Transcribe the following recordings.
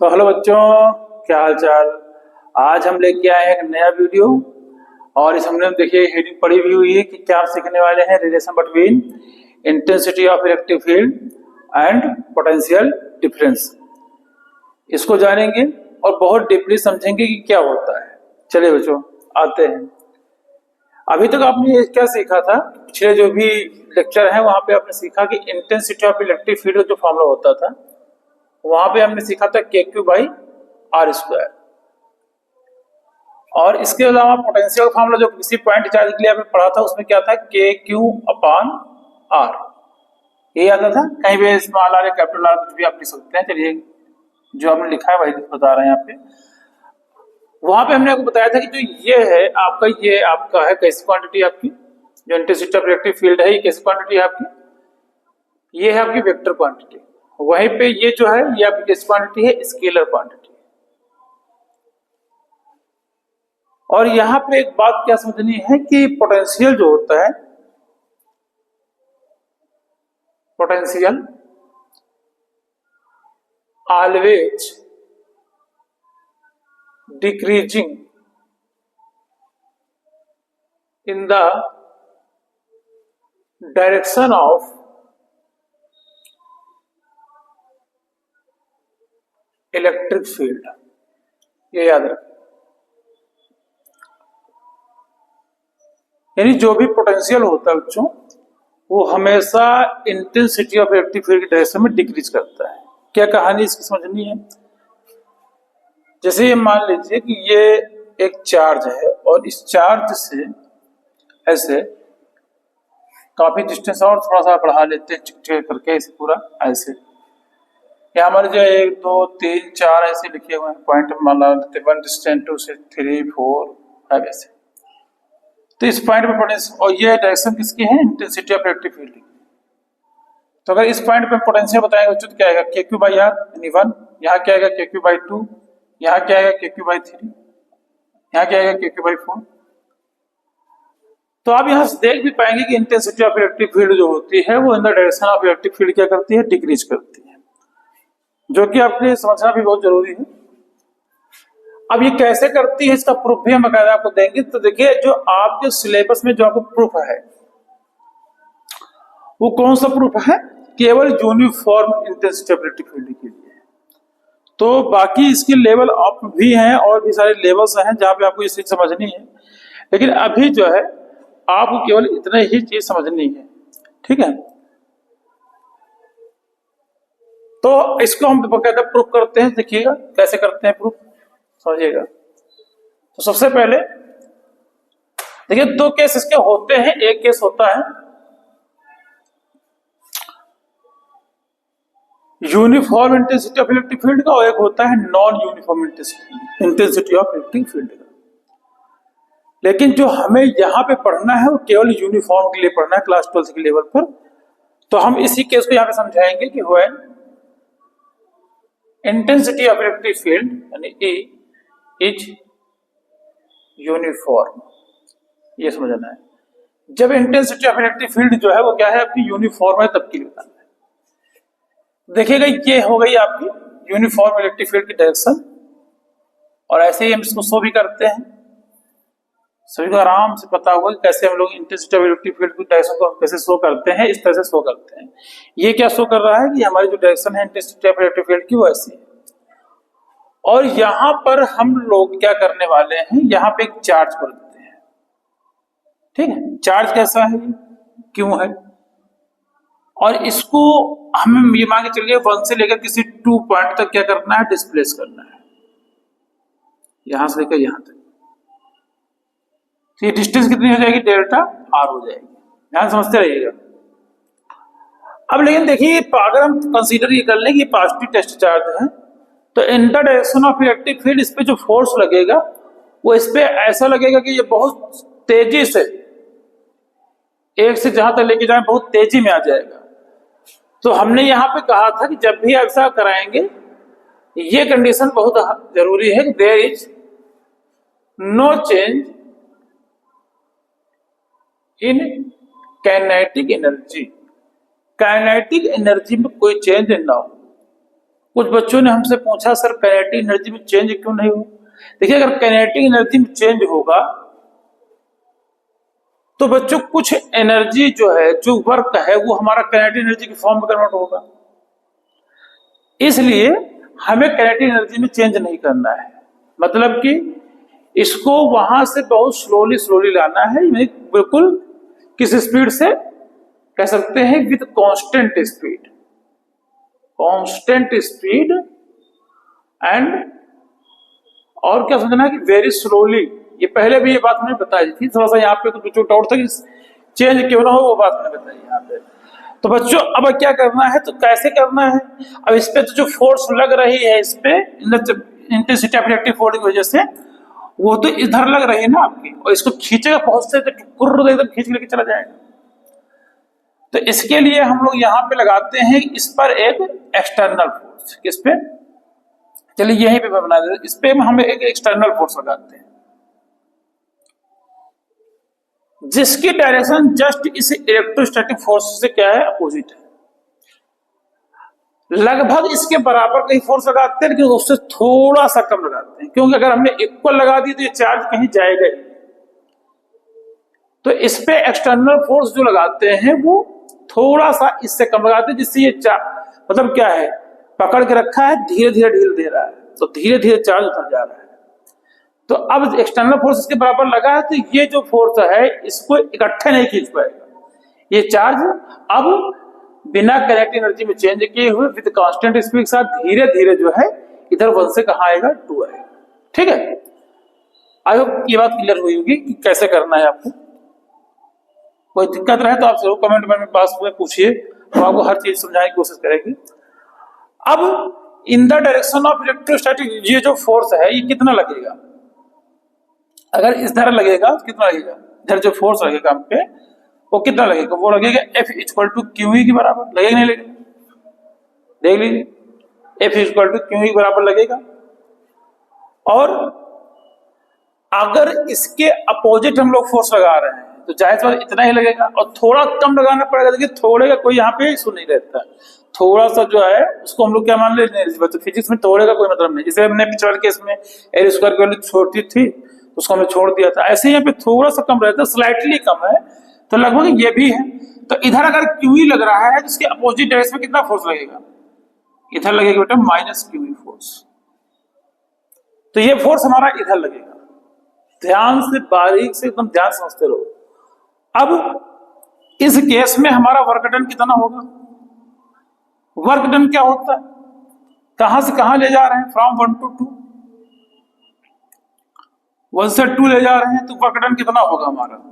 तो हेलो बच्चों, क्या हाल चाल। आज हम लेके आए हैं एक नया वीडियो और इस हमने देखिए हेडिंग पड़ी भी हुई है कि क्या हम सीखने वाले हैं। Relation between intensity of electric field and potential difference. इसको जानेंगे और बहुत डीपली समझेंगे कि क्या होता है। चलिए बच्चों आते हैं। अभी तक आपने क्या सीखा था, पिछले जो भी लेक्चर है वहां पे आपने सीखा कि इंटेंसिटी ऑफ इलेक्ट्रिक फील्ड जो फॉर्मूला होता था वहां पे हमने सीखा था के क्यू बाई आर स्क्वायर। और इसके अलावा पोटेंशियल फार्मूला जो किसी पॉइंट चार्ज के लिए आपने पढ़ा था उसमें क्या था, के क्यू अपान आर, ये आता था। कहीं भी स्मॉल आर या कैपिटल आर कुछ भी आप लिख सकते हैं। चलिए जो आपने लिखा है वही बता रहे हैं यहाँ पे। वहां पे हमने आपको बताया था कि जो ये आपका है कैसी क्वांटिटी, आपकी जो इंटेंसिटी ऑफ इलेक्ट्रिक फील्ड है ये कैसी क्वांटिटी है आपकी, ये है आपकी वेक्टर क्वांटिटी। वहीं पे ये जो है ये आपकी कैसी क्वांटिटी है, स्केलर क्वांटिटी। और यहां पे एक बात क्या समझनी है कि पोटेंशियल जो होता है, potential always decreasing in the direction of electric field, ये याद रखें। यानी जो भी पोटेंशियल होता है बच्चों वो हमेशा इंटेंसिटी ऑफ इलेक्ट्रिक फील्ड की डायरेक्शन में डिक्रीज करता है। क्या कहानी इसकी समझनी है। जैसे ये मान लीजिए कि ये एक चार्ज है और इस चार्ज से ऐसे काफी डिस्टेंस और थोड़ा सा बढ़ा लेते हैं चिक करके इसे पूरा ऐसे। यहाँ हमारे जो 1 2 3 4 ऐसे लिखे हुए हैं पॉइंट, मान लेते 1 डिस्टेंस 2 से 3 4 5 ऐसे। तो इस पॉइंट पे पोटेंशियल, और ये डायरेक्शन किसकी है, इंटेंसिटी ऑफ इलेक्ट्रिक फील्ड की। तो अगर इस पॉइंट पे पोटेंशियल बताएंगे बच्चों तो क्या आएगा, के क्यू बाई आर यानी 1। यहाँ क्या आएगा, के क्यू बाई 2। यहाँ क्या आएगा, के क्यू बाई 3। यहाँ क्या आएगा, के क्यू बाई 4। तो आप यहाँ से देख भी पाएंगे कि इंटेंसिटी ऑफ इलेक्ट्रिक फील्ड जो होती है वो in the direction of electric field क्या करती है, डिक्रीज करती है, जो कि आपके लिए समझना भी बहुत जरूरी है। अब ये कैसे करती है इसका प्रूफ भी हम बकायदा आपको देंगे। तो देखिए जो आपके सिलेबस में जो आपको प्रूफ है वो कौन सा प्रूफ है, केवल uniform intensity of electric field के लिए। तो बाकी इसके लेवल अप भी हैं और भी सारे लेवल्स हैं जहां पे आपको ये चीज समझनी है, लेकिन अभी जो है आपको केवल इतना ही चीज समझनी है, ठीक है। तो इसको हम बकायदा प्रूफ करते हैं। देखिएगा कैसे करते हैं प्रूफ, समझिएगा। तो सबसे पहले देखिए दो केस इसके होते हैं। एक केस होता है uniform intensity of electric field का और एक होता है non uniform intensity of electric field का। लेकिन जो हमें यहां पे पढ़ना है वो केवल यूनिफॉर्म के लिए पढ़ना है, क्लास 12 के लेवल पर। तो हम इसी केस को यहां पे समझाएंगे कि when intensity of electric field यानी E इज यूनिफॉर्म, ये समझना है। जब इंटेंसिटी ऑफ इलेक्ट्रिक फील्ड जो है वो क्या है, आपकी यूनिफॉर्म है, तब की बताना है। देखिएगा ये हो गई आपकी यूनिफॉर्म इलेक्ट्रिक फील्ड की डायरेक्शन। और ऐसे ही हम इसको शो भी करते हैं। सभी को आराम से पता होगा कि कैसे हम लोग इंटेंसिटी ऑफ इलेक्ट्रिक फील्ड की डायरेक्शन को कैसे शो करते हैं। इस तरह से शो करते हैं। ये क्या शो कर रहा है कि हमारी जो डायरेक्शन है इंटेंसिटी ऑफ इलेक्ट्रिक फील्ड की वो ऐसी है। और यहां पर हम लोग क्या करने वाले हैं, यहां पे एक चार्ज कर देते हैं, ठीक है। चार्ज कैसा है, क्यों है, और इसको हमें ये मान के चलिए 1 से लेकर किसी 2 पॉइंट तक क्या करना है, डिस्प्लेस करना है, यहां से लेकर यहां तक। तो ये डिस्टेंस कितनी हो जाएगी, डेल्टा आर हो जाएगी। ध्यान समझते रहिएगा। अब लेकिन देखिए अगर हम कंसीडर ये कर लें कि पॉजिटिव टेस्ट चार्ज है तो in the direction of electric field इस पे जो फोर्स लगेगा वो इस पे ऐसा लगेगा कि ये बहुत तेजी से एक से जहां तक लेके जाए बहुत तेजी में आ जाएगा। तो हमने यहां पे कहा था कि जब भी ऐसा कराएंगे ये कंडीशन बहुत जरूरी है कि there is no change in kinetic energy, kinetic energy में कोई चेंज ना हो। कुछ बच्चों ने हमसे पूछा सर काइनेटिक एनर्जी में चेंज क्यों नहीं हो। देखिए अगर काइनेटिक एनर्जी में चेंज होगा तो बच्चों कुछ एनर्जी जो है, जो वर्क है, वो हमारा काइनेटिक एनर्जी की फॉर्म में कन्वर्ट होगा। इसलिए हमें काइनेटिक एनर्जी में चेंज नहीं करना है, मतलब कि इसको वहां से बहुत स्लोली स्लोली लाना है, बिल्कुल किस स्पीड से कह सकते हैं, with constant speed, constant speed and और क्या समझना है कि वेरी स्लोली। ये पहले भी ये बात मैंने बताई थी, थोड़ा सा यहाँ पे कुछ बच्चों डाउट था कि चेंज क्यों ना हो, वो बात मैंने बताई यहाँ पे। तो बच्चों अब क्या करना है, तो कैसे करना है। अब इस पे तो जो फोर्स लग रही है, इस पे इंटेंसिटी ऑफ इलेक्ट्रिक फोर्स की वजह से, वो तो इधर लग रही है ना आपकी, और इसको खींचेगा बहुत से तो कुर्र एकदम खींच लेके चला जाएगा। तो इसके लिए हम लोग यहाँ पे लगाते हैं इस पर एक एक्सटर्नल फोर्स। किस पे, चलिए यहीं पे बना देते, इस पे हम एक एक्सटर्नल फोर्स लगाते हैं जिसकी डायरेक्शन जस्ट इस इलेक्ट्रोस्टैटिक फोर्स से क्या है, अपोजिट है। लगभग इसके बराबर कहीं फोर्स लगाते हैं, लेकिन उससे थोड़ा सा कम लगाते हैं, क्योंकि अगर हमने इक्वल लगा दी तो ये चार्ज कहीं जाएगा ही। तो इस पे एक्सटर्नल फोर्स जो लगाते हैं वो थोड़ा सा इससे कम लगाते हैं, जिससे ये मतलब क्या है, पकड़ के रखा है, धीरे धीरे ढील दे रहा है, तो धीरे धीरे चार्ज उतर जा रहा है। तो अब एक्सटर्नल फोर्स इसके बराबर लगा है, तो ये जो फोर्स है इसको इकट्ठे नहीं खींच पाएगा। ये चार्ज अब बिना काइनेटिक एनर्जी में चेंज किए हुए विद कांस्टेंट स्पीड के साथ धीरे धीरे जो है इधर 1 से कहाँ आएगा, 2 आएगा। ठीक है, आई होप ये बात क्लियर हुई होगी कि कैसे करना है। आपको कोई दिक्कत रहे तो आप जरूर कमेंट में पास में पूछिए, तो आपको हर चीज समझाने की कोशिश करेंगे। अब in the direction of electrostatic ये जो फोर्स है ये कितना लगेगा, अगर इस तरह लगेगा तो कितना लगेगा, इधर जो फोर्स लगेगा हम पे वो कितना लगेगा, वो लगेगा F इक्वल टू QE के बराबर लगेगा, नहीं लगेगा, देख लीजिए F इक्वल टू QE के बराबर लगेगा। और अगर इसके अपोजिट हम लोग फोर्स लगा रहे हैं तो जाहिर बात इतना ही लगेगा, और थोड़ा कम लगाना पड़ेगा। देखिए थोड़े का कोई यहाँ पे इशू नहीं रहता, थोड़ा सा जो है उसको हम लोग क्या मान लेते हैं, तो फिजिक्स में थोड़े का कोई मतलब नहीं। जैसे हमने पिछले केस में एल स्क्वायर की वैल्यू छोटी थी, उसको हमने छोड़ दिया था, ऐसे यहाँ पे थोड़ा सा कम रहता है, स्लाइटली कम है, तो लगभग ये भी है। तो इधर अगर QE लग रहा है तो इसके अपोजिट डायरेक्शन में कितना फोर्स लगेगा, इधर लगेगा बेटा -QE फोर्स। तो ये फोर्स हमारा इधर लगेगा, ध्यान से बारीक से एकदम ध्यान समझते रहो। अब इस केस में हमारा वर्क डन कितना होगा, वर्क डन क्या होता है, कहां से कहां ले जा रहे हैं, फ्रॉम 1 to 2, 1 से 2 ले जा रहे हैं, तो वर्क डन कितना होगा हमारा।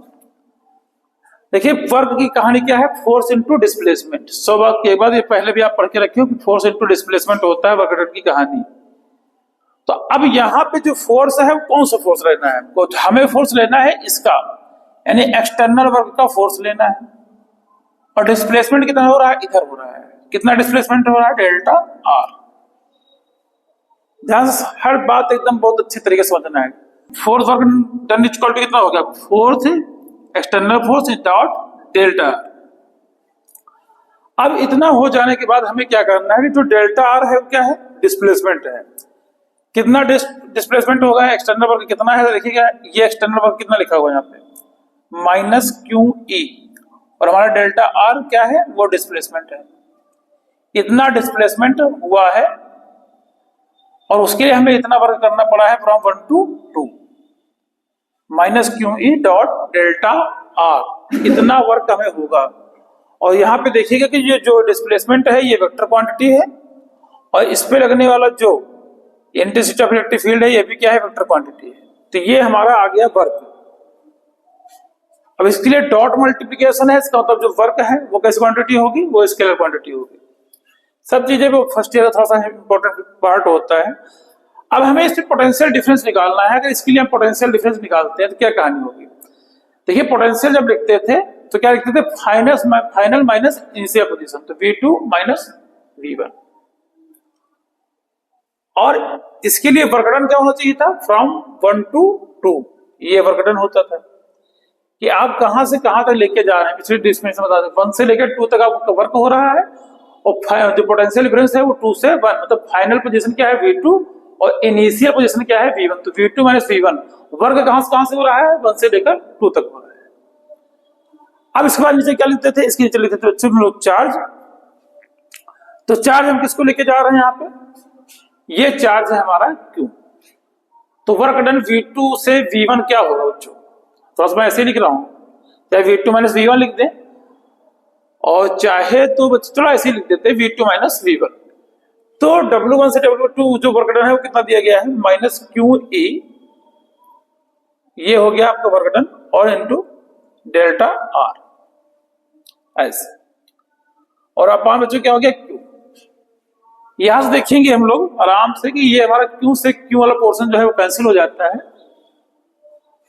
देखिए वर्क की कहानी क्या है, फोर्स इनटू डिस्प्लेसमेंट। सौ बात के बाद ये पहले भी आप पढ़ के रखे हो कि फोर्स इनटू डिस्प्लेसमेंट होता है वर्क डन की कहानी। तो अब यहाँ पे जो फोर्स है वो कौन सा फोर्स लेना है हमको, हमें फोर्स लेना है इसका, यानी एक्सटर्नल वर्क का फोर्स लेना है। और डिस्प्लेसमेंट कितना हो रहा है, इधर हो रहा है, कितना डिस्प्लेसमेंट हो रहा है, डेल्टा आर। ध्यान से हर बात एकदम बहुत अच्छे तरीके से समझना है। Force work done equal to कितना हो गया, force external force dot delta. अब इतना हो जाने के बाद हमें क्या करना है कि जो डेल्टा आर है वो क्या है, डिस्प्लेसमेंट है। कितना डिस्प्लेसमेंट होगा, एक्सटर्नल वर्क कितना है, देखिएगा ये एक्सटर्नल वर्क कितना लिखा हुआ है यहाँ पे, -QE, और हमारा डेल्टा आर क्या है, वो डिस्प्लेसमेंट है। इतना डिस्प्लेसमेंट हुआ है और उसके लिए हमें इतना वर्क करना पड़ा है, from 1 to 2, -QE dot delta R, इतना वर्क हमें होगा। और यहाँ पे देखिएगा कि ये जो डिस्प्लेसमेंट है ये वेक्टर क्वांटिटी है, और इस पे लगने वाला जो इंटेंसिटी ऑफ इलेक्ट्रिक फील्ड है ये भी क्या है, वेक्टर क्वांटिटी है। तो ये हमारा आ गया वर्क। अब इसके लिए डॉट मल्टीप्लिकेशन है, इसका मतलब जो वर्क है वो कैसी क्वांटिटी होगी, वो स्केलर क्वांटिटी होगी। सब चीजें वो फर्स्ट ईयर थोड़ा सा इंपॉर्टेंट पार्ट होता है। अब हमें इसमें पोटेंशियल डिफरेंस निकालना है। अगर इसके लिए हम पोटेंशियल डिफरेंस निकालते हैं तो क्या कहानी होगी, देखिए पोटेंशियल जब लिखते थे तो क्या लिखते थे, फाइनल माइनस इनिशियल पोजीशन, तो V2 माइनस V1। और इसके लिए वर्कडन क्या होना चाहिए था, फ्रॉम 1 to 2, ये वर्कडन होता था कि आप कहां से कहां तक लेके जा रहे हैं। पिछले डिस्प्लेसमेंट में बता दें 1 से लेकर 2 तक आपका वर्क हो रहा है, और जो पोटेंशियल डिफरेंस है वो 2 से 1, मतलब फाइनल पोजीशन क्या है V2 और इनिशियल पोजीशन क्या है V1। तो V2 माइनस V1 वर्ग कहां से हो रहा है, 1 से लेकर 2 तक हो रहा है। अब इसके बाद नीचे क्या लिखते थे, इसके नीचे लिखते थे बच्चों हम लोग चार्ज। तो चार्ज हम किसको लेके जा रहे हैं, यहाँ पे ये चार्ज है हमारा Q। तो वर्क डन V2 से V1 क्या होगा बच्चों, तो मैं ऐसे ही लिख रहा हूं, चाहे V2 माइनस V1 लिख दें और चाहे तो बच्चों थोड़ा ऐसे ही लिख देते V2 माइनस V1। तो W1 से W2 जो वर्क डन है वो कितना दिया गया है, माइनस QE, ये हो गया आपका वर्क डन, और इनटू डेल्टा R ऐसे। और अब बच्चों क्या हो गया Q। यहां से देखेंगे हम लोग आराम से कि ये हमारा Q से Q वाला पोर्शन जो है वो कैंसिल हो जाता है।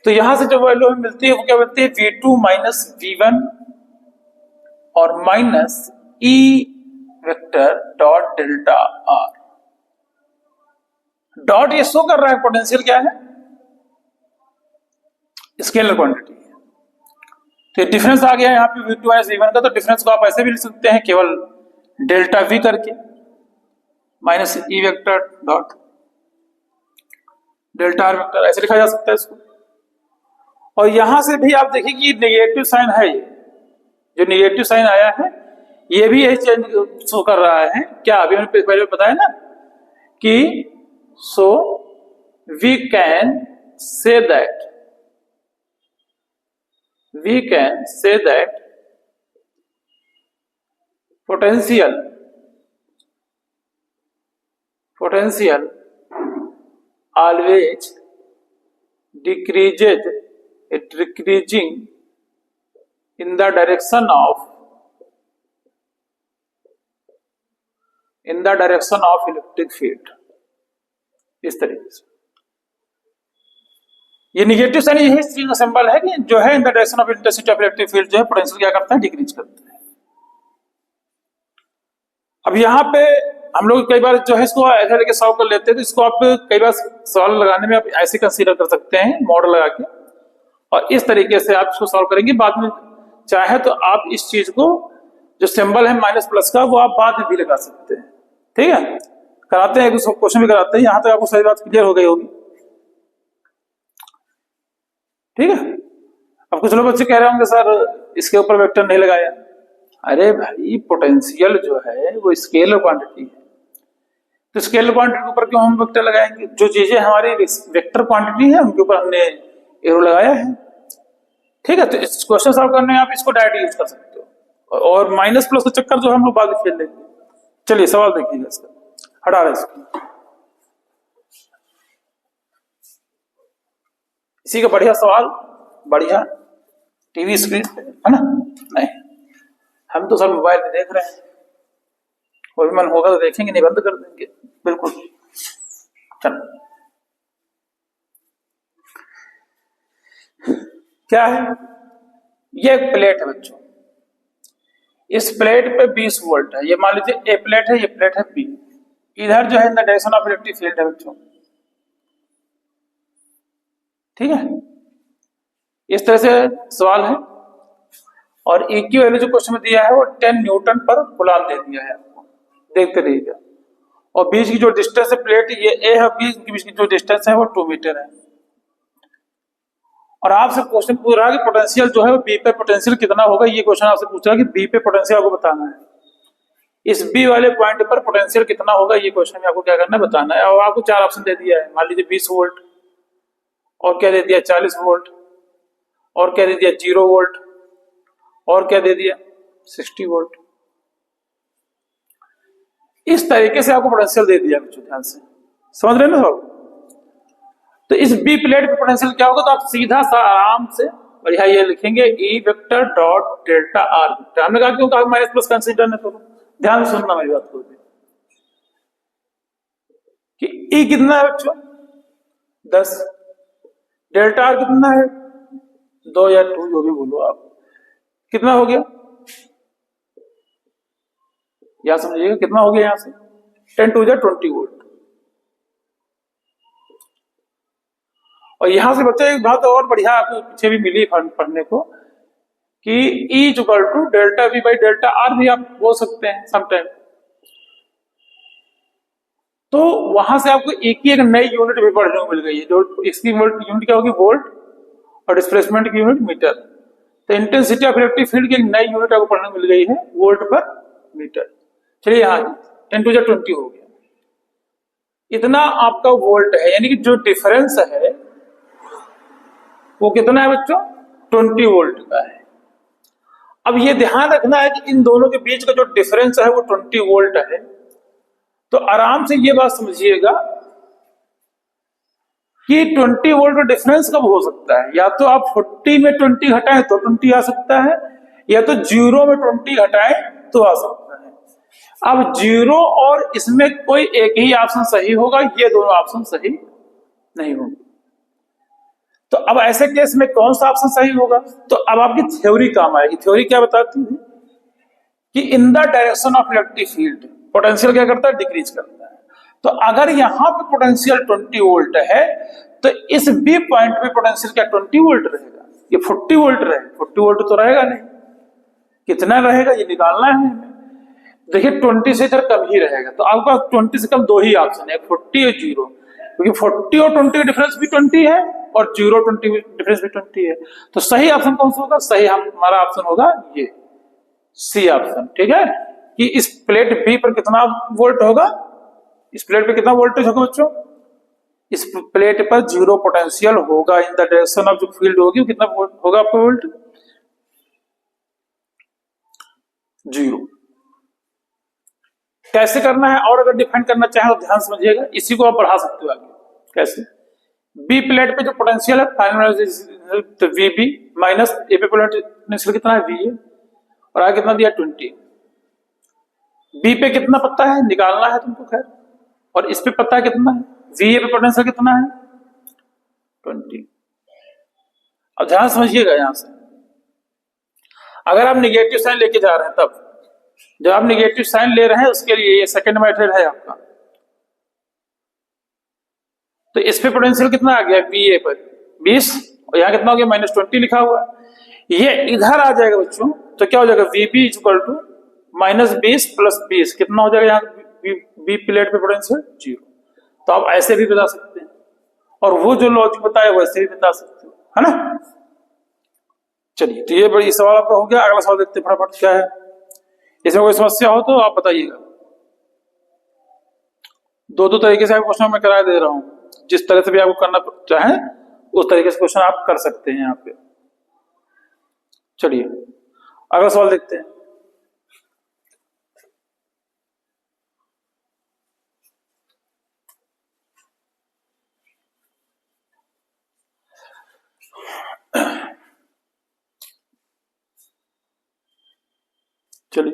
तो यहां से जो वैल्यू हमें मिलती है वो क्या मिलती है, V2 माइनस V1 और minus E vector dot delta R। Dot ये शो कर रहा है पोटेंशियल क्या है, स्केलर क्वांटिटी है। तो डिफरेंस आ गया यहाँ पे V2 माइनस V1 का। तो डिफरेंस को आप ऐसे भी लिख सकते हैं केवल डेल्टा V करके, minus E vector dot delta R vector, ऐसे लिखा जा सकता है इसको। और यहां से भी आप देखिए कि नेगेटिव साइन है, ये जो नेगेटिव साइन आया है ये भी यही चेंज शो कर रहा है क्या, अभी हमने पहले बताया ना कि so we can say that potential always decreasing in the direction of electric field। इस तरीके से ये निगेटिव साइन यही चीज का सिंबल है कि जो है in the direction of intensity of electric field जो है पोटेंशियल क्या करता है, डिक्रीज करता है। अब यहाँ पे हम लोग कई बार जो है इसको ऐसा लेके सॉल्व कर लेते हैं। तो इसको आप कई बार सवाल लगाने में आप ऐसे कंसीडर कर सकते हैं मॉडल लगा के, और इस तरीके से आप इसको सॉल्व करेंगे। बाद में चाहे तो आप इस चीज को जो सिंबल है माइनस प्लस का वो आप बाद में भी लगा सकते हैं, ठीक है। कराते हैं, क्वेश्चन भी कराते हैं। यहां तक आपको सही बात क्लियर हो गई होगी, ठीक है। अब कुछ लोग बच्चे कह रहे होंगे सर इसके ऊपर वेक्टर नहीं लगाया। अरे भाई पोटेंशियल जो है वो स्केलर क्वांटिटी है, तो स्केलर क्वांटिटी के ऊपर क्यों हम वेक्टर लगाएंगे। जो चीजें हमारी वेक्टर क्वांटिटी है उनके ऊपर हमने एरो लगाया है, ठीक है। तो इस क्वेश्चन सॉल्व करने में आप इसको डायरेक्ट यूज कर सकते हो, और माइनस प्लस का चक्कर जो हम लोग बाद में खेल लेंगे। चलिए सवाल देखिएगा इसका, हटा रहे इसको। इसी का बढ़िया सवाल, बढ़िया टीवी स्क्रीन पे है ना, नहीं हम तो सब मोबाइल में देख रहे हैं। कोई मन होगा तो देखेंगे, नहीं बंद कर देंगे बिल्कुल। चलो क्या है, ये एक प्लेट है बच्चों। इस प्लेट पे 20 वोल्ट है। ये मान लीजिए ए प्लेट है, ये प्लेट है बी। इधर जो है in the direction of electric field है बच्चों, ठीक है। इस तरह से सवाल है। और E की वैल्यू जो क्वेश्चन में दिया है वो 10 न्यूटन पर कूलम दे दिया है आपको, देखते रहिएगा। और बीच की जो डिस्टेंस है प्लेट ये ए है, बीच के बीच की जो डिस्टेंस है वो 2 मीटर है। और आपसे क्वेश्चन पूछ रहा है कि पोटेंशियल जो है वो बी पे पोटेंशियल कितना होगा। ये क्वेश्चन आपसे पूछ रहा है कि बी पे पोटेंशियल आपको बताना है, इस बी वाले पॉइंट पर पोटेंशियल कितना होगा। ये क्वेश्चन में आपको क्या करना है, बताना है। और आपको 4 ऑप्शन दे दिया है, मान लीजिए 20 वोल्ट, और क्या दे दिया 40 वोल्ट, और क्या दे दिया 0 वोल्ट, और क्या दे दिया 60 वोल्ट। इस तरीके से आपको पोटेंशियल दे दिया बच्चों, ध्यान से समझ रहे हैं ना सब। तो इस बी प्लेट पे पोटेंशियल क्या होगा, तो आप सीधा सा आराम से बढ़िया ये लिखेंगे E vector dot delta R vector. हमने कहा क्यों कहा माइनस प्लस कंसीडर न करो, ध्यान से सुनना मेरी बात को कि ई कितना है बच्चों 10, डेल्टा आर कितना है 2 या 2 जो भी बोलो आप, कितना हो गया यहां समझिएगा कितना हो गया, यहां से 10 टू 20 वोल्ट। और यहां से बच्चे एक बात और बढ़िया आपको पीछे भी मिली पढ़ने को कि E equal to delta V by delta R भी आप बोल सकते हैं समटाइम, तो वहां से आपको एक नई यूनिट भी पढ़ने को मिल गई है, जो इसकी यूनिट क्या होगी, वोल्ट, और डिस्प्लेसमेंट की यूनिट मीटर। तो इंटेंसिटी ऑफ इलेक्ट्रिक फील्ड की एक नई यूनिट आपको पढ़ने को मिल गई है, वोल्ट पर मीटर। चलिए यहाँ 10⁻20 हो गया, इतना आपका वोल्ट है, यानी कि जो डिफरेंस है वो कितना है बच्चों, 20 वोल्ट का है। अब ये ध्यान रखना है कि इन दोनों के बीच का जो डिफरेंस है वो 20 वोल्ट है। तो आराम से ये बात समझिएगा कि 20 वोल्ट का डिफरेंस कब हो सकता है, या तो आप 40 में 20 घटाएं तो 20 आ सकता है, या तो 0 में 20 घटाएं तो आ सकता है। अब 0 और इसमें कोई एक ही ऑप्शन सही होगा, ये दोनों ऑप्शन सही नहीं होंगे। तो अब ऐसे केस में कौन सा ऑप्शन सही होगा, तो अब आपकी थ्योरी काम आएगी। थ्योरी क्या बताती है कि in the direction of electric field potential क्या करता है, डिक्रीज करता है। तो अगर यहां पे पोटेंशियल 20 वोल्ट है तो इस बी पॉइंट पे पोटेंशियल क्या 20 वोल्ट रहेगा, ये 40 वोल्ट रहेगा, 40 वोल्ट तो रहेगा नहीं, कितना रहेगा ये निकालना है हमें। देखिए 20 से इधर कम ही रहेगा, तो आपके पास 20 से कम दो ही ऑप्शन है, 40 और 0, क्योंकि 40 और 20 का डिफरेंस भी 20 है और 0 और 20 डिफरेंस भी 20 है। तो सही ऑप्शन कौन सा होगा, सही हमारा ऑप्शन होगा ये सी ऑप्शन। ठीक है, कि इस प्लेट बी पर कितना वोल्ट होगा, इस प्लेट पे कितना वोल्टेज होगा बच्चों, इस प्लेट पर 0 पोटेंशियल होगा, इन द डायरेक्शन ऑफ जो फील्ड होगी वो कितना होगा आपका वोल्ट, 0। कैसे करना है, और अगर डिफाइन करना चाहे तो ध्यान समझिएगा, इसी को आप बढ़ा सकते हो आगे। कैसे, बी प्लेट पे जो पोटेंशियल है फाइनल तो वीबी माइनस ए पे पोटेंशियल कितना है वी ए, और आगे कितना दिया 20। बी पे कितना पता है निकालना है तुमको, खैर, और इस पे पता है कितना है, वी ए पे पोटेंशियल कितना है 20। अब ध्यान समझिएगा, यहां से अगर आप निगेटिव साइन लेके जा रहे हैं, तब जब आप निगेटिव साइन ले रहे हैं उसके लिए ये सेकंड मेथड है आपका। तो इस पे पोटेंशियल कितना आ गया वी ए पर 20, और यहाँ कितना हो गया -20 लिखा हुआ है, ये इधर आ जाएगा बच्चों, तो क्या हो जाएगा वीबी इक्वल टू -20 + 20, कितना हो जाएगा यहाँ बी प्लेट पे पोटेंशियल 0। तो आप ऐसे भी बता सकते हैं, और वो जो लॉजिक बताया वैसे भी बता सकते हो, है ना। चलिए, तो ये बड़ी सवाल आपका हो गया। अगला सवाल देखते हैं फटाफट क्या है, इसमें कोई समस्या हो तो आप बताइएगा। दो तरीके से आपको क्वेश्चन मैं करा दे रहा हूं, जिस तरह से भी आपको करना चाहे उस तरीके से क्वेश्चन आप कर सकते हैं यहाँ पे। चलिए अगला सवाल देखते हैं। चलिए,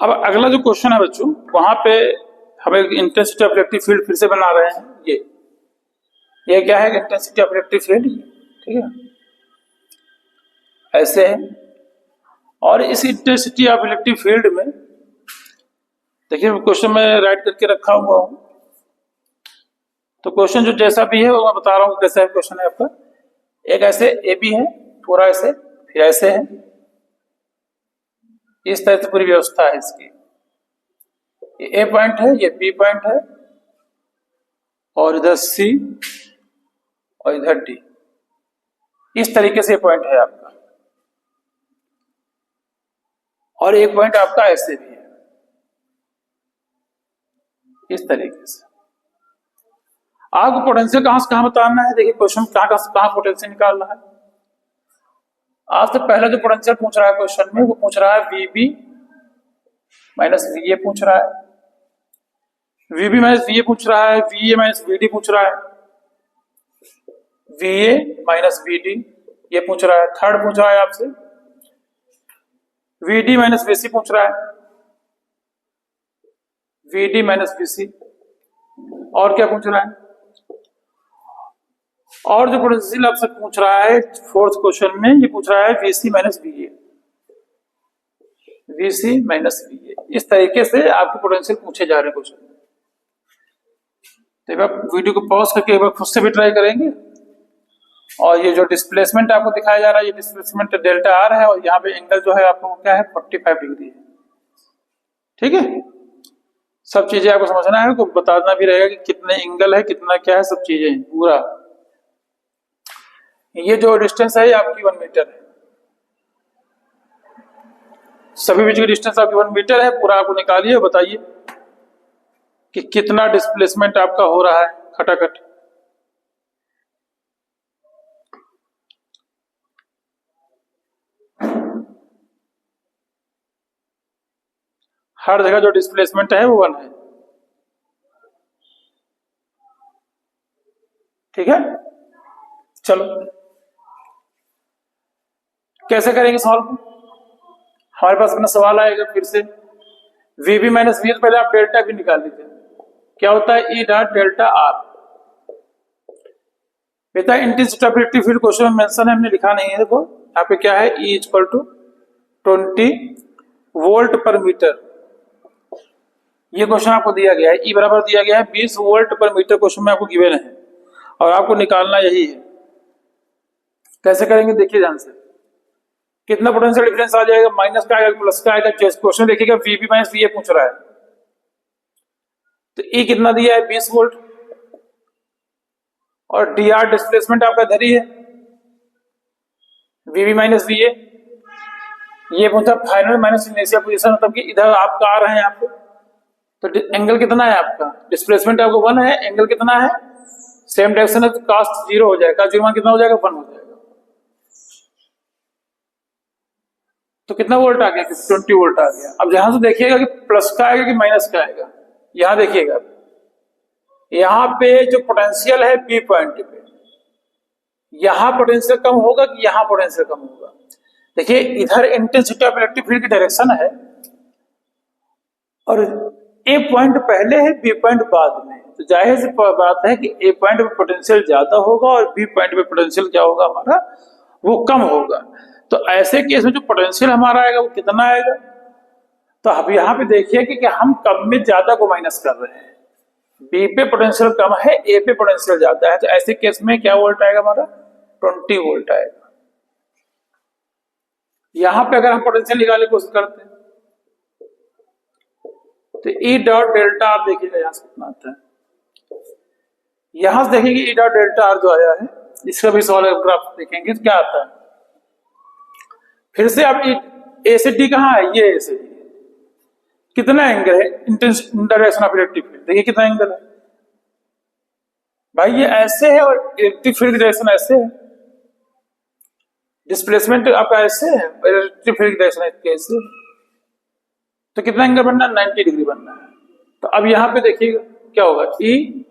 अब अगला जो क्वेश्चन है बच्चों, वहां पे हम एक इंटेंसिटी ऑफ इलेक्ट्रिक फील्ड फिर से बना रहे हैं। ये क्या है, इंटेंसिटी ऑफ इलेक्ट्रिक फील्ड, ठीक है, ऐसे है। और इस इंटेंसिटी ऑफ इलेक्ट्रिक फील्ड में देखिए क्वेश्चन में राइट करके रखा हुआ हूं, तो क्वेश्चन जो जैसा भी है वो मैं बता रहा हूं कैसा है क्वेश्चन है आपका। एक ऐसे ए बी है पूरा, ऐसे फिर ऐसे है, इस तरह से पूरी व्यवस्था है इसकी। ये ए पॉइंट है, ये बी पॉइंट है, और इधर सी और इधर डी, इस तरीके से पॉइंट है आपका। और एक पॉइंट आपका ऐसे भी है, इस तरीके से। आपको पोटेंशियल कहां से कहां बताना है, देखिए क्वेश्चन कहां पोटेंशियल निकालना है। आपसे पहला जो पोटेंशियल पूछ रहा है क्वेश्चन में, वो पूछ रहा है वीबी माइनस वीए पूछ रहा है, वीबी माइनस वीए पूछ रहा है, वीए माइनस वीडी पूछ रहा है, वीए माइनस वीडी ये पूछ रहा है। थर्ड पूछ रहा है आपसे वीडी माइनस वीसी पूछ रहा है, वीडी माइनस वीसी, और क्या पूछ रहा है, और जो पोटेंशियल आपसे पूछ रहा है फोर्थ क्वेश्चन में, ये पूछ रहा है वीसी माइनस वीए, वीसी माइनस वीए। इस तरीके से आपके पोटेंशियल पूछे जा रहे हैं क्वेश्चन। तो आप वीडियो को पॉज करके एक बार खुद से भी ट्राई करेंगे। और ये जो डिस्प्लेसमेंट आपको दिखाया जा रहा है, ये डिस्प्लेसमेंट डेल्टा आर है, और यहाँ पे एंगल जो है आपको क्या है 45 डिग्री है, ठीक है। सब चीजें आपको समझना है, को बताना भी रहेगा कि कितने एंगल है, कितना क्या है, सब चीजें पूरा। ये जो डिस्टेंस है ये आपकी 1 मीटर है, सभी बीच की डिस्टेंस आपकी 1 मीटर है। पूरा आपको निकालिए, बताइए कि कितना डिस्प्लेसमेंट आपका हो रहा है खटाखट। हर जगह जो डिस्प्लेसमेंट है वो 1 है, ठीक है। चलो कैसे करेंगे सॉल्व, हमारे पास अपना सवाल आएगा फिर से। वी बी माइनस वी, पहले आप डेल्टा भी निकाल लीजिए, क्या होता है ई डॉट डेल्टा आर। बेटा intensity of electric field question में मेंशन है, हमने लिखा नहीं है, देखो यहाँ पे क्या है, ई इक्वल टू 20 वोल्ट पर मीटर। ये क्वेश्चन आपको दिया गया है, ई बराबर दिया गया है 20 वोल्ट पर मीटर, क्वेश्चन में आपको गिवन है और आपको निकालना यही है। कैसे करेंगे देखिए ध्यान से, कितना पोटेंशियल डिफरेंस आ जाएगा, माइनस का आएगा प्लस का आएगा। क्वेश्चन देखिएगा वीबी माइनस वी पूछ रहा है, तो ई कितना दिया है 20 वोल्ट और डी आर डिस्प्लेसमेंट आपका इधर ही है, वीबी माइनस वी ये पूछा फाइनल माइनस इनिशियल पोजीशन, मतलब कि इधर आपका आ रहा है यहाँ पे, तो एंगल कितना है आपका, डिस्प्लेसमेंट आपको 1 है, एंगल कितना है, सेम डायरेक्शन है तो कास्ट 0 हो जाएगा, 0 कितना हो जाएगा 1 हो जाएगा। तो कितना वोल्ट आ गया, 20 वोल्ट आ गया। अब यहां से देखिएगा कि प्लस का आएगा कि माइनस का आएगा, यहां देखिएगा यहां पे जो पोटेंशियल है बी पॉइंट पे, यहां पोटेंशियल कम होगा कि यहां पोटेंशियल कम होगा। देखिए इधर इंटेंसिटी ऑफ इलेक्ट्रिक फील्ड की डायरेक्शन है और ए पॉइंट पहले है बी पॉइंट बाद में, तो जाहिर सी बात है कि ए पॉइंट पे पोटेंशियल ज्यादा होगा और बी पॉइंट पे पोटेंशियल क्या होगा हमारा, वो कम होगा। तो ऐसे केस में जो पोटेंशियल हमारा आएगा वो कितना आएगा, तो अब यहाँ पे देखिए कि हम कम में ज्यादा को माइनस कर रहे हैं, बी पे पोटेंशियल कम है, ए पे पोटेंशियल ज्यादा है, तो ऐसे केस में क्या वोल्ट आएगा हमारा, 20 वोल्ट आएगा। यहां पे अगर हम पोटेंशियल निकालने की कोशिश करते हैं तो ई डॉट डेल्टा आर देखिएगा यहां से कितना आता है, यहां से देखेंगे ई डॉट डेल्टा आर जो आया है, इसका भी सॉल्व ग्राफ देखेंगे तो क्या आता है। फिर से अब ए से डी कहां है, ये ए से डी, कितना एंगल है, डायरेक्शन ऑफ इलेक्ट्रिक फील्ड देखिए कितना एंगल है भाई, ये ऐसे है और इलेक्ट्रिक फील्ड की डायरेक्शन ऐसे है, डिस्प्लेसमेंट आपका ऐसे है, इलेक्ट्रिक फील्ड की डायरेक्शन ऐसे है, तो कितना एंगल बनना है, 90 डिग्री बनना है। तो अब यहां पे देखिएगा क्या होगा, ई